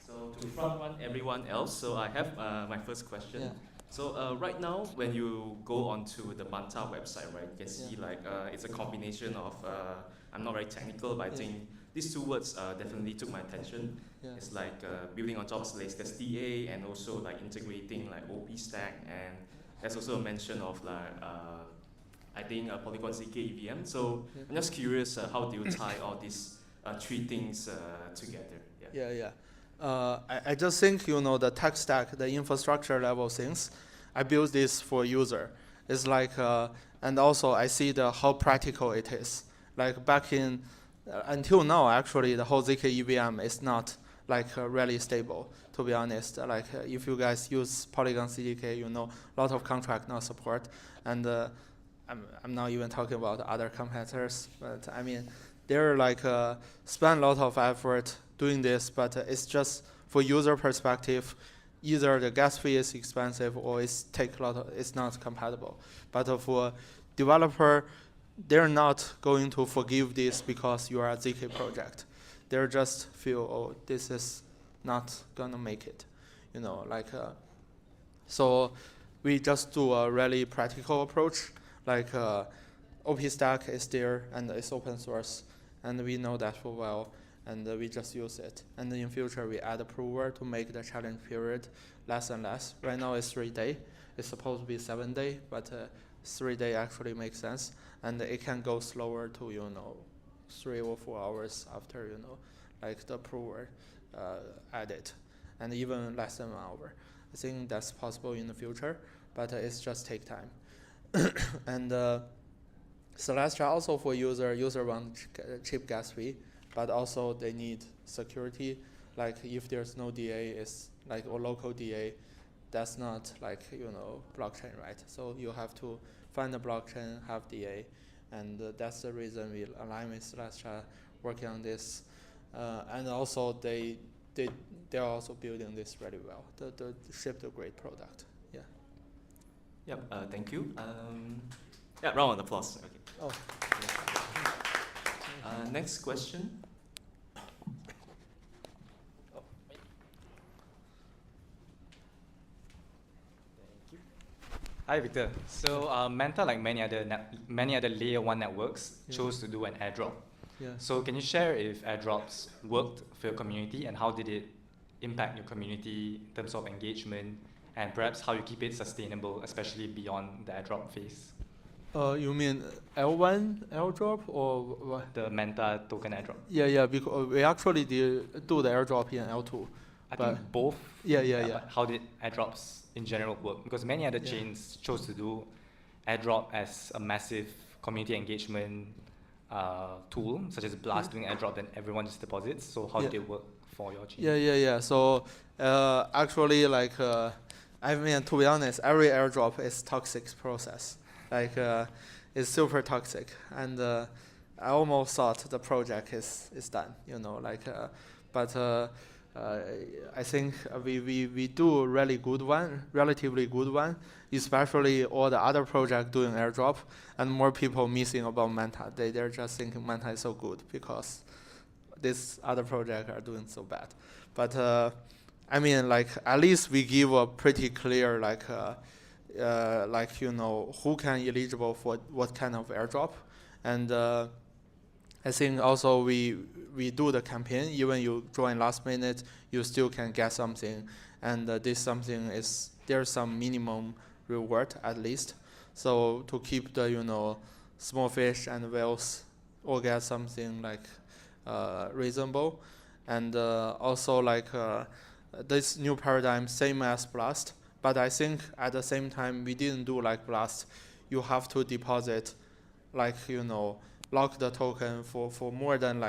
So to front run everyone else, so I have my first question. Yeah. So right now, when you go onto the Manta website, right, you can see like it's a combination of, I'm not very technical, but I think these two words definitely took my attention. Yeah. It's like building on top of latest DA, and also like integrating like OP stack, and there's also a mention of like I think Polygon ZK EVM. So I'm just curious, how do you tie all these three things together? Yeah. I just think the tech stack, the infrastructure level things, I built this for user. It's like and also I see how practical it is. Like back in until now, actually the whole ZK EVM is not like really stable, to be honest. Like if you guys use Polygon CDK, a lot of contract not support, and I'm not even talking about other competitors, but I mean they're like spend a lot of effort doing this, but it's just for user perspective, either the gas fee is expensive or it's not compatible. But for developer, they're not going to forgive this because you are a ZK project. They're just feel, oh, this is not gonna make it, so we just do a really practical approach, OP-Stack is there and it's open source, and we know that for well, and we just use it. And in future, we add a prover to make the challenge period less and less. Right now, it's 3 days. It's supposed to be 7 days, but 3 days actually makes sense. And it can go slower to, 3 or 4 hours after, the prover added, and even less than 1 hour. I think that's possible in the future, but it's just take time. And Celestia also for user want cheap gas fee, but also they need security. Like if there's no DA, or local DA, that's not blockchain, right? So you have to find a blockchain, have DA, and that's the reason we align with Celestia, working on this. And also they're also building this really well. The shipped a great product. Yeah. Yep. Thank you. Yeah. Round of applause. Okay. Oh. Next question. Hi, Victor. So Manta, like many other layer 1 networks, chose to do an airdrop. Yeah. So can you share if airdrops worked for your community, and how did it impact your community in terms of engagement, and perhaps how you keep it sustainable, especially beyond the airdrop phase? You mean L1 airdrop or what? The Manta token airdrop. Yeah, because we actually do the airdrop in L2. I think both. Yeah. But how did airdrops in general work? Because many other chains chose to do airdrop as a massive community engagement tool, such as Blast doing airdrop, then everyone just deposits. So how did it work for your chain? Yeah. So actually, to be honest, every airdrop is toxic process. It's super toxic, and I almost thought the project is done. But I think we do a relatively good one, especially all the other projects doing airdrop, and more people missing about Manta. They're just thinking Manta is so good because this other project are doing so bad. But at least we give a pretty clear who can eligible for what kind of airdrop, and I think also we do the campaign. Even you join last minute, you still can get something, and this something there's some minimum reward at least. So to keep the small fish and whales all get something reasonable, and also this new paradigm same as Blast, but I think at the same time we didn't do like Blast. You have to deposit lock the token for more than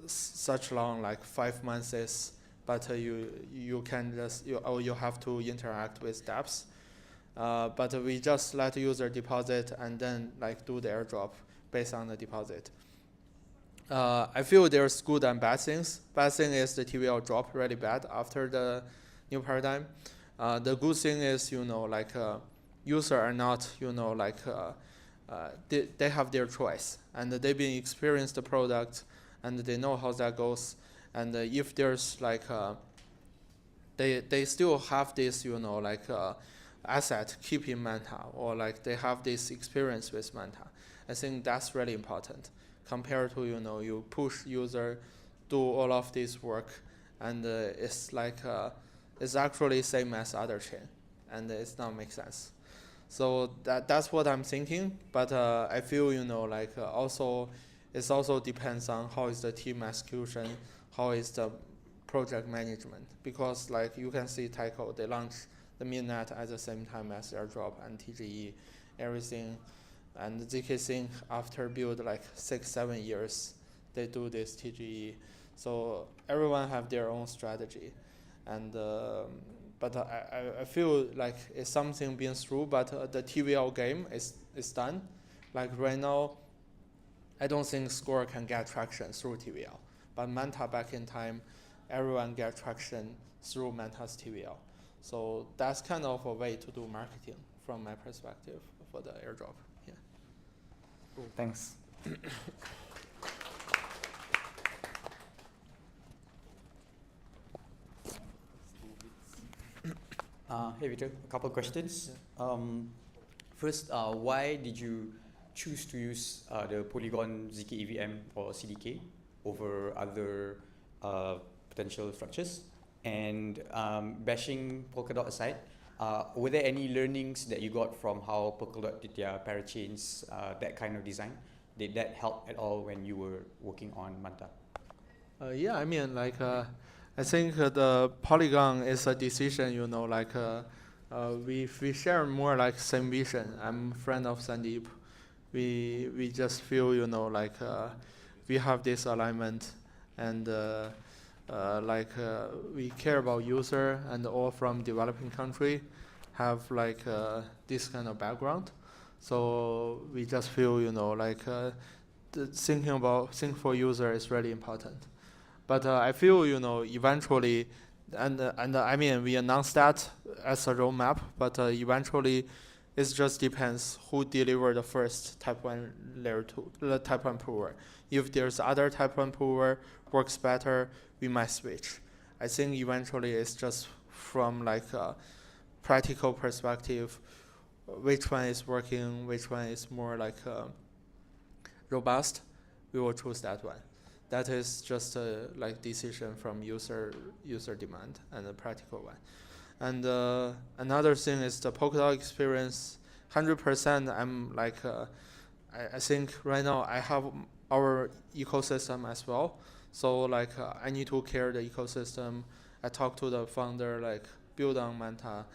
such long 5 months, but you can just you have to interact with dApps, but we just let user deposit and then do the airdrop based on the deposit. I feel there's good and bad things. Bad thing is the TVL drop really bad after the new paradigm. The good thing is user are not they have their choice, and they've been experienced the product, and they know how that goes. And if there's they still have this asset keeping Manta, or they have this experience with Manta. I think that's really important compared to you push user do all of this work, and it's it's actually same as other chain, and it's not make sense. So that's what I'm thinking, but I feel also it also depends on how is the team execution, how is the project management, because you can see ETHKL, they launched the mainnet at the same time as airdrop and TGE, everything, and ZK Sync after build 6-7 years they do this TGE, so everyone have their own strategy, and but I feel it's something being through, but the TVL game is done. Right now, I don't think Score can get traction through TVL. But Manta back in time, everyone get traction through Manta's TVL. So that's kind of a way to do marketing from my perspective for the airdrop. Yeah. Cool. Thanks. Hey Victor, a couple of questions. First, why did you choose to use the Polygon ZK EVM or CDK over other potential structures? And bashing Polkadot aside, were there any learnings that you got from how Polkadot did their parachains, that kind of design? Did that help at all when you were working on Manta? Yeah, I mean, like, I think the Polygon is a decision, you know, like, we share more like same vision. I'm a friend of Sandeep. We just feel, you know, like, we have this alignment, and we care about user, and all from developing country have like this kind of background. So we just feel, you know, like, think for user is really important. But I feel, you know, eventually, and I mean, we announced that as a roadmap, but eventually, it just depends who deliver the first type 1 layer 2, type 1 prover. If there's other type 1 prover works better, we might switch. I think eventually it's just from like a practical perspective, which one is working, which one is more like robust, we will choose that one. That is just a like decision from user demand and a practical one. And another thing is the Polkadot experience. 100%. I'm like, I think right now I have our ecosystem as well. So like I need to care the ecosystem. I talk to the founder, like build on Manta,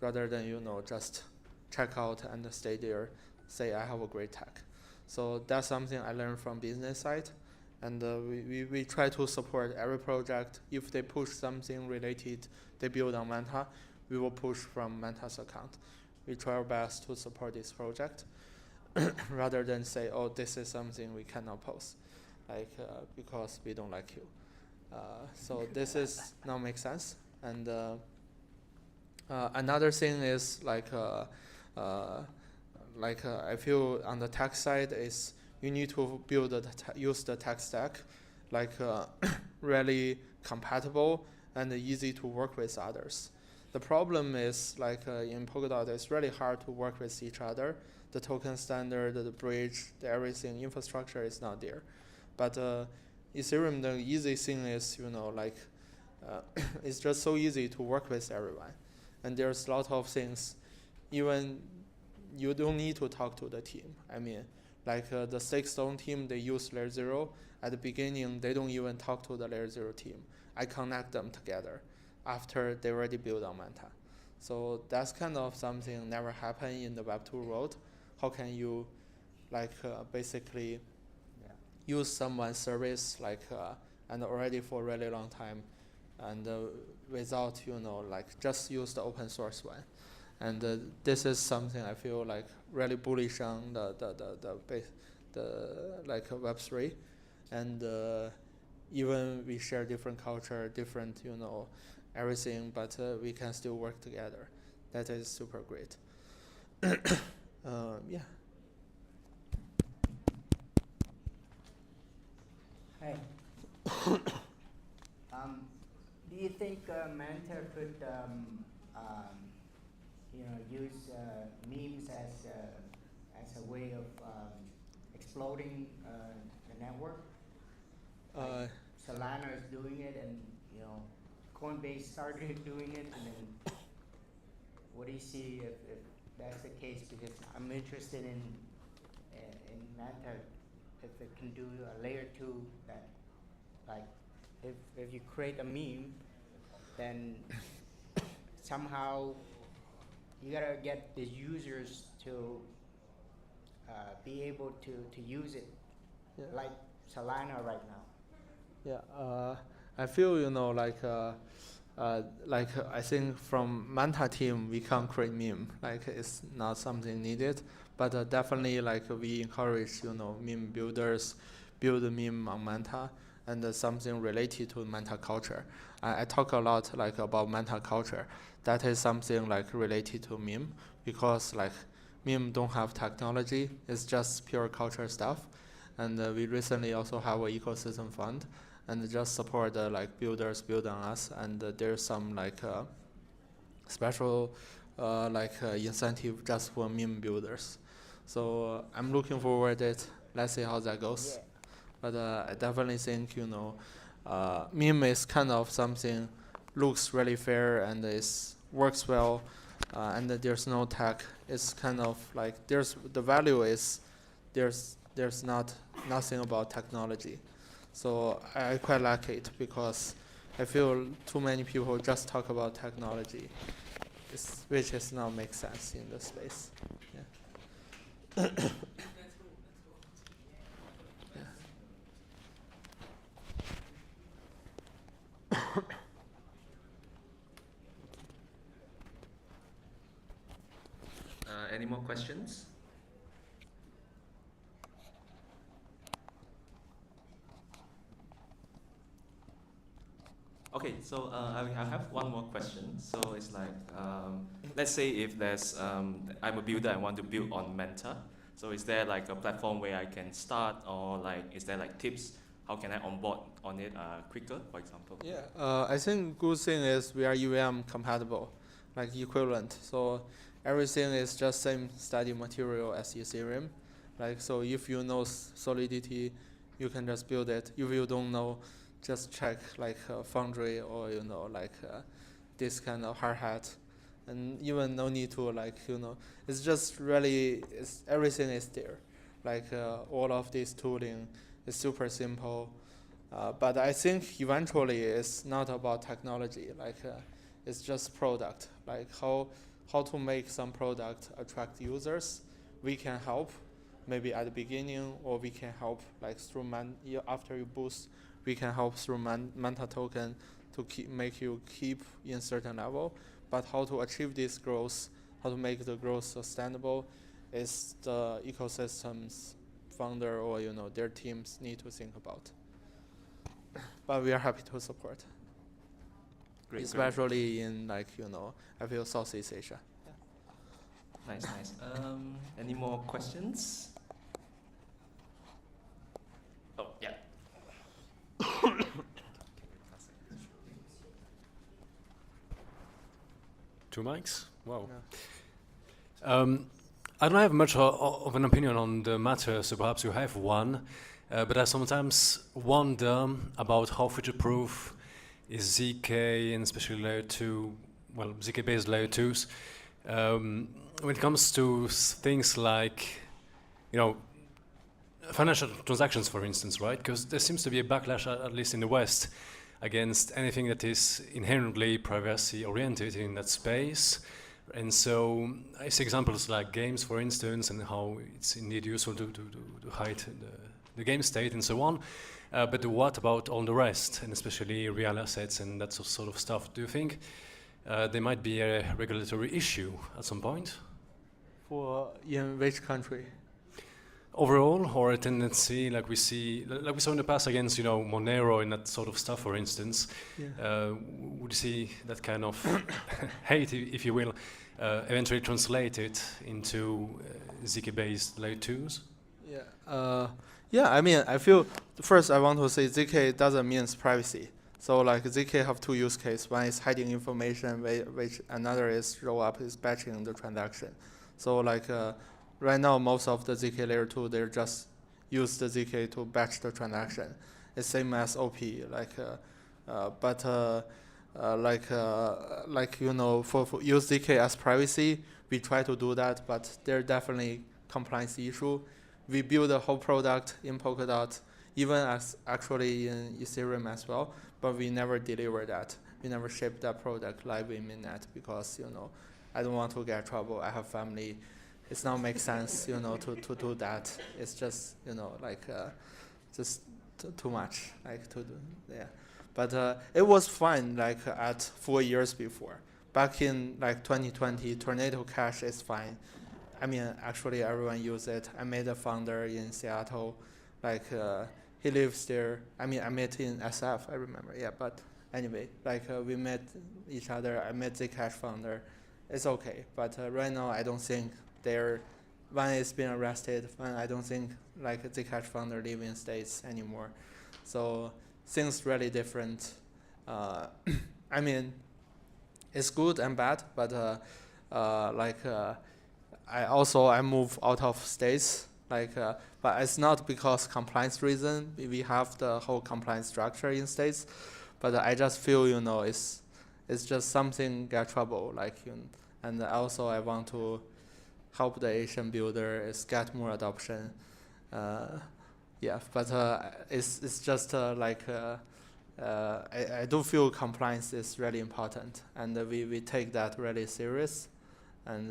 rather than, you know, just check out and stay there, say I have a great tech. So that's something I learned from business side. And we try to support every project. If they push something related, they build on Manta, we will push from Manta's account. We try our best to support this project rather than say, oh, this is something we cannot post, like because we don't like you. So this is now makes sense. And another thing is like I feel on the tech side is you need to build use the tech stack, like really compatible and easy to work with others. The problem is like in Polkadot, it's really hard to work with each other. The token standard, the bridge, the everything, infrastructure is not there. But Ethereum, the easy thing is, you know, like it's just so easy to work with everyone. And there's a lot of things, even you don't need to talk to the team. I mean, like the Stakestone team, they use layer 0. At the beginning, they don't even talk to the layer 0 team. I connect them together after they already built on Manta. So that's kind of something never happened in the Web2 world. How can you like basically use someone's service like and already for a really long time, and without, you know, like just use the open source one. And this is something I feel like really bullish on the like Web3, and even we share different culture, different, you know, everything, but we can still work together. That is super great. Yeah. Hi. Do you think Manta could, you know, use memes as a way of exploding the network? Like Solana is doing it, and you know, Coinbase started doing it, and then what do you see if that's the case? Because I'm interested in Manta, if it can do a layer 2 that, like, if you create a meme, then somehow you gotta get the users to be able to use it, like Solana right now. Yeah, I feel, you know, like I think from Manta team we can't create meme, like it's not something needed, but definitely like we encourage, you know, meme builders build a meme on Manta, and something related to Manta culture. I talk a lot like about Manta culture. That is something like related to meme, because like meme don't have technology. It's just pure culture stuff. And we recently also have an ecosystem fund, and just support like builders build on us. And there's some like special incentive just for meme builders. So I'm looking forward to it. Let's see how that goes. Yeah. But I definitely think, meme is kind of something looks really fair and works well, and that there's no tech. It's kind of like the value is there's nothing about technology. So I quite like it, because I feel too many people just talk about technology, which is not make sense in the space. Yeah. Any more questions? Okay, so I have one more question. So it's like, let's say if there's, I'm a builder, I want to build on Manta. So is there like a platform where I can start, or like, is there like tips? How can I onboard on it quicker, for example? Yeah, I think good thing is we are UVM compatible, like equivalent. So everything is just same study material as Ethereum. Like, so if you know Solidity, you can just build it. If you don't know, just check like Foundry or this kind of hard hat, and even no need to it's just really everything is there. Like all of this tooling is super simple, but I think eventually it's not about technology. It's just product. Like how to make some product attract users. We can help, maybe at the beginning, or we can help like through after you boost. We can help through Manta token to make you keep in certain level. But how to achieve this growth, how to make the growth sustainable, is the ecosystem's founder or their teams need to think about. But we are happy to support. Great, especially in I feel Southeast Asia. Nice. Any more questions? Oh, yeah. Two mics? Wow. Yeah. I don't have much of an opinion on the matter, so perhaps you have one. But I sometimes wonder about how future-proof is ZK, and especially layer 2, well, ZK-based layer 2s, when it comes to things like, financial transactions, for instance, right? Because there seems to be a backlash, at least in the West, against anything that is inherently privacy-oriented in that space. And so I see examples like games, for instance, and how it's indeed useful to hide the game state and so on. But what about all the rest, and especially real assets and that sort of stuff? Do you think there might be a regulatory issue at some point? In which country? Overall, or a tendency like we saw in the past against Monero and that sort of stuff, for instance. Yeah. Would you see that kind of hate, if you will, eventually translated into ZK-based layer 2s? Yeah. Yeah. I mean, I feel first I want to say ZK doesn't mean privacy. So ZK have two use cases. One is hiding information, which another is roll up is batching the transaction. So right now, most of the ZK layer 2, they just use the ZK to batch the transaction. It's same as OP, for use ZK as privacy, we try to do that, but there definitely compliance issue. We build a whole product in Polkadot, even as actually in Ethereum as well, but we never deliver that. We never ship that product live in Mainnet because I don't want to get trouble. I have family. It's not make sense, to do that. It's just, just too much, to do, yeah. But it was fine, at 4 years before. Back in 2020, Tornado Cash is fine. I mean, actually everyone use it. I made a founder in Seattle, he lives there. I mean, I met in SF, I remember. Yeah, but anyway, like we met each other. I met Zcash founder. It's okay, but right now I don't think one is being arrested. One I don't think like Zcash founder live in States anymore. So things really different. I mean, it's good and bad, but I move out of states. But it's not because compliance reason. We have the whole compliance structure in states, but I just feel it's just something get trouble and also I want to help the Asian builder is get more adoption. Yeah, but it's just I do feel compliance is really important, and we take that really serious, and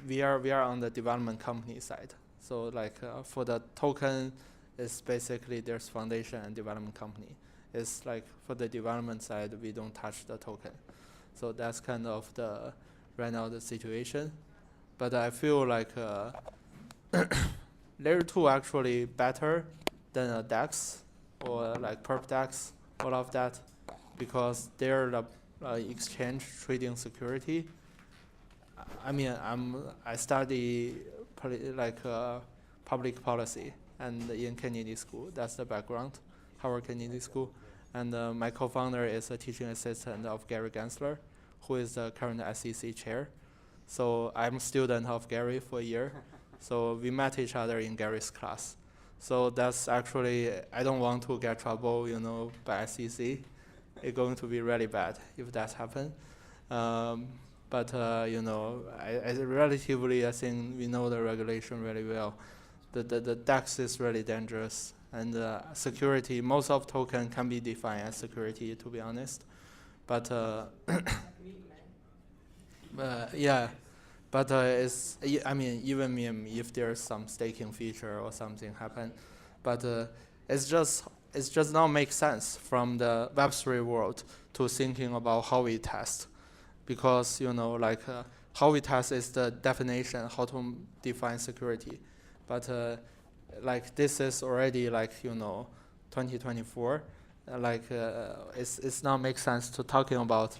we are on the development company side. So for the token, it's basically there's foundation and development company. It's like for the development side, we don't touch the token. So that's kind of right now the situation. But I feel like layer 2 actually better than a DEX or like perp DEX, all of that, because they're the exchange trading security. I mean, I study public policy and in Kennedy School. That's the background, Howard Kennedy School. And my co-founder is a teaching assistant of Gary Gensler, who is the current SEC chair. So I'm a student of Gary for a year. So we met each other in Gary's class. So that's actually, I don't want to get trouble, by SEC. It's going to be really bad if that happens. But I relatively, I think we know the regulation really well. The DEX is really dangerous, and security, most of token can be defined as security, to be honest. But yeah, but even if there's some staking feature or something happen, but it's just not make sense from the Web3 world to thinking about how we test. Because how we test is the definition, how to define security, but this is already 2024. It's not make sense to talking about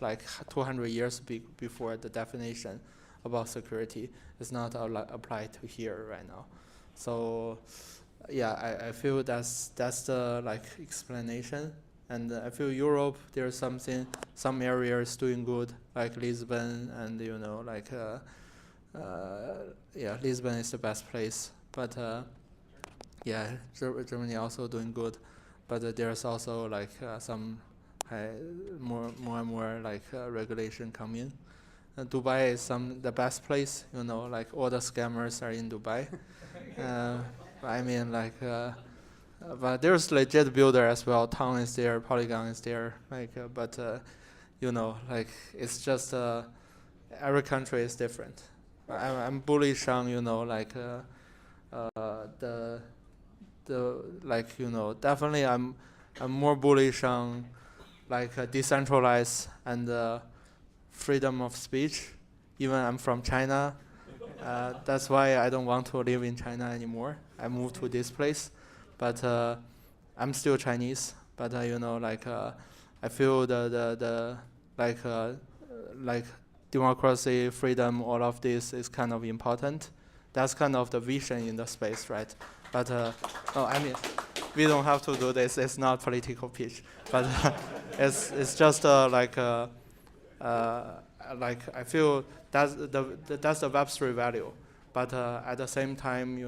200 years before the definition about security is not applied to here right now. So yeah, I feel that's the explanation. And I feel Europe, there's some areas doing good, like Lisbon, and Lisbon is the best place. But Germany also doing good. But there's also some more and more regulation coming. Dubai is the best place, all the scammers are in Dubai. But there's legit builder as well. Town is there, Polygon is there. It's just every country is different. I'm bullish on definitely I'm more bullish on decentralized and freedom of speech. Even I'm from China. That's why I don't want to live in China anymore. I moved to this place. But I'm still Chinese. But I feel the democracy, freedom, all of this is kind of important. That's kind of the vision in the space, right? But we don't have to do this. It's not political pitch. But it's just I feel that's the Web3 value. But at the same time,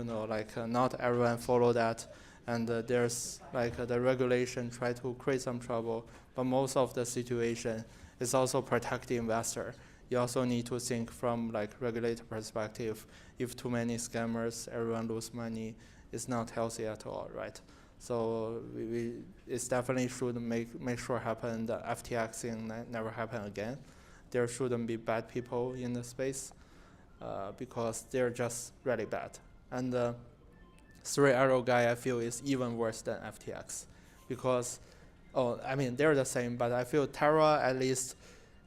not everyone follow that. And there's the regulation try to create some trouble, but most of the situation is also protect the investor. You also need to think from regulator perspective. If too many scammers, everyone lose money, it's not healthy at all, right? So it's definitely should make sure happen. The FTX thing never happen again. There shouldn't be bad people in the space because they're just really bad. And 3Arrow guy, I feel, is even worse than FTX because, they're the same, but I feel Terra at least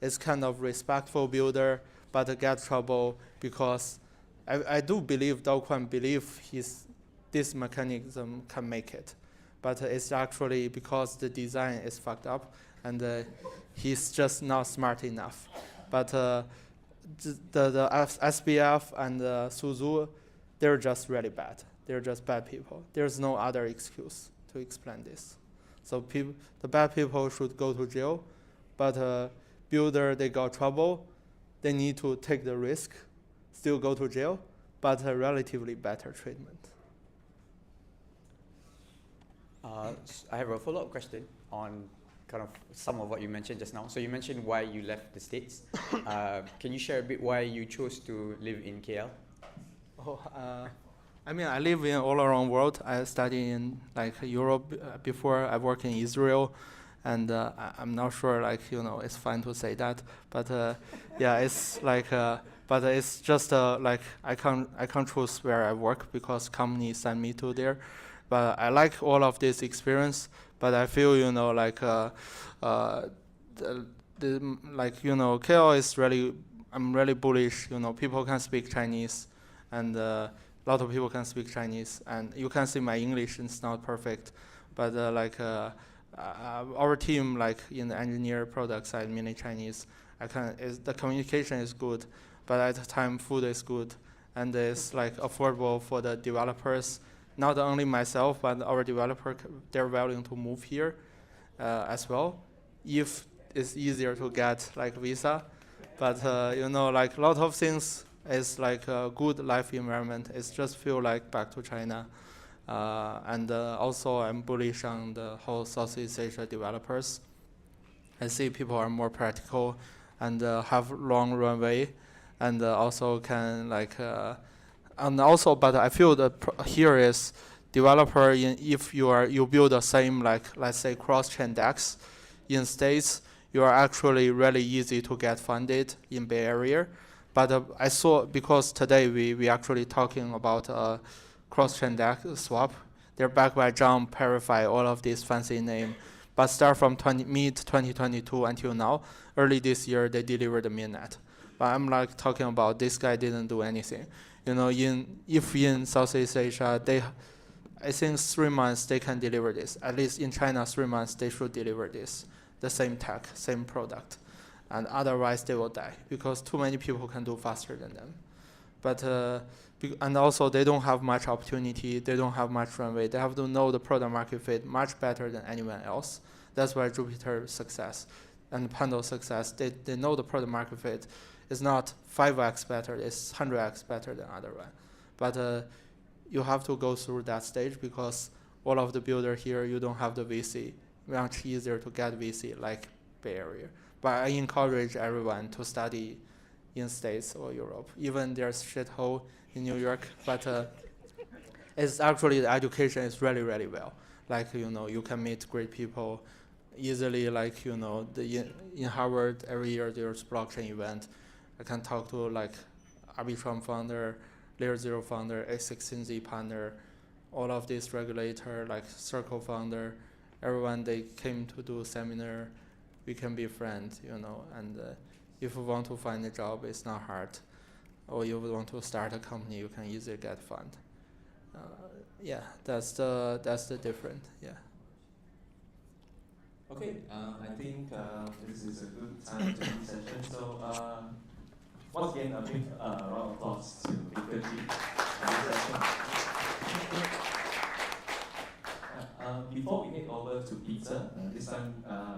is kind of respectful builder, but get trouble because I do believe Do Kwon believe this mechanism can make it. But it's actually because the design is fucked up and he's just not smart enough. But the SBF and Suzu, they're just really bad. They're just bad people. There's no other excuse to explain this. So the bad people should go to jail, but builder, they got trouble, they need to take the risk, still go to jail, but a relatively better treatment. I have a follow-up question on kind of some of what you mentioned just now. So you mentioned why you left the States. Can you share a bit why you chose to live in KL? I mean, I live in all around world. I study in like Europe before. I work in Israel, and I'm not sure, like, it's fine to say that, but yeah, it's like, but it's just like I can't choose where I work because company send me to there. But I like all of this experience. But I feel, like KL is really, I'm really bullish. People can speak Chinese, and a lot of people can speak Chinese, and you can see my English is not perfect, but our team, like in the engineer product side, mainly Chinese, the communication is good, but at the time food is good, and it's like affordable for the developers. Not only myself, but our developer, they're willing to move here as well, if it's easier to get like visa. But like a lot of things is like a good life environment. It's just feel like back to China. And also I'm bullish on the whole Southeast Asia developers. I see people are more practical and have long runway, and also can like, and also, but I feel that here is developer, if you build the same, like let's say cross-chain DEX in States, you are actually really easy to get funded in Bay Area. But I saw, because today we actually talking about cross-chain DEX swap. They're backed by Jump, Verify, all of these fancy name. But start from mid-2022 until now, early this year, they delivered the mainnet. But I'm like talking about this guy didn't do anything. If in Southeast Asia, I think 3 months they can deliver this. At least in China, 3 months they should deliver this, the same tech, same product. And otherwise they will die because too many people can do faster than them. But and also they don't have much opportunity, they don't have much runway. They have to know the product market fit much better than anyone else. That's why Jupyter success and Pandal success, they know the product market fit is not 5x better, it's 100x better than other one. But you have to go through that stage because all of the builder here, you don't have the VC. Much easier to get VC like Bay Area. But I encourage everyone to study in States or Europe. Even there's shithole in New York, but it's actually the education is really, really well. Like, you can meet great people easily, like, in Harvard, every year there's blockchain event. I can talk to like Arbitrum founder, Layer 0 founder, A16Z partner, all of these regulator, like Circle founder, everyone, they came to do seminar. We can be friends, and if you want to find a job, it's not hard. Or you want to start a company, you can easily get fund. Yeah, that's the difference, yeah. Okay, I think this is a good time to end the session. So once again, a big round of applause to Victor G. Before we head over to pizza, this time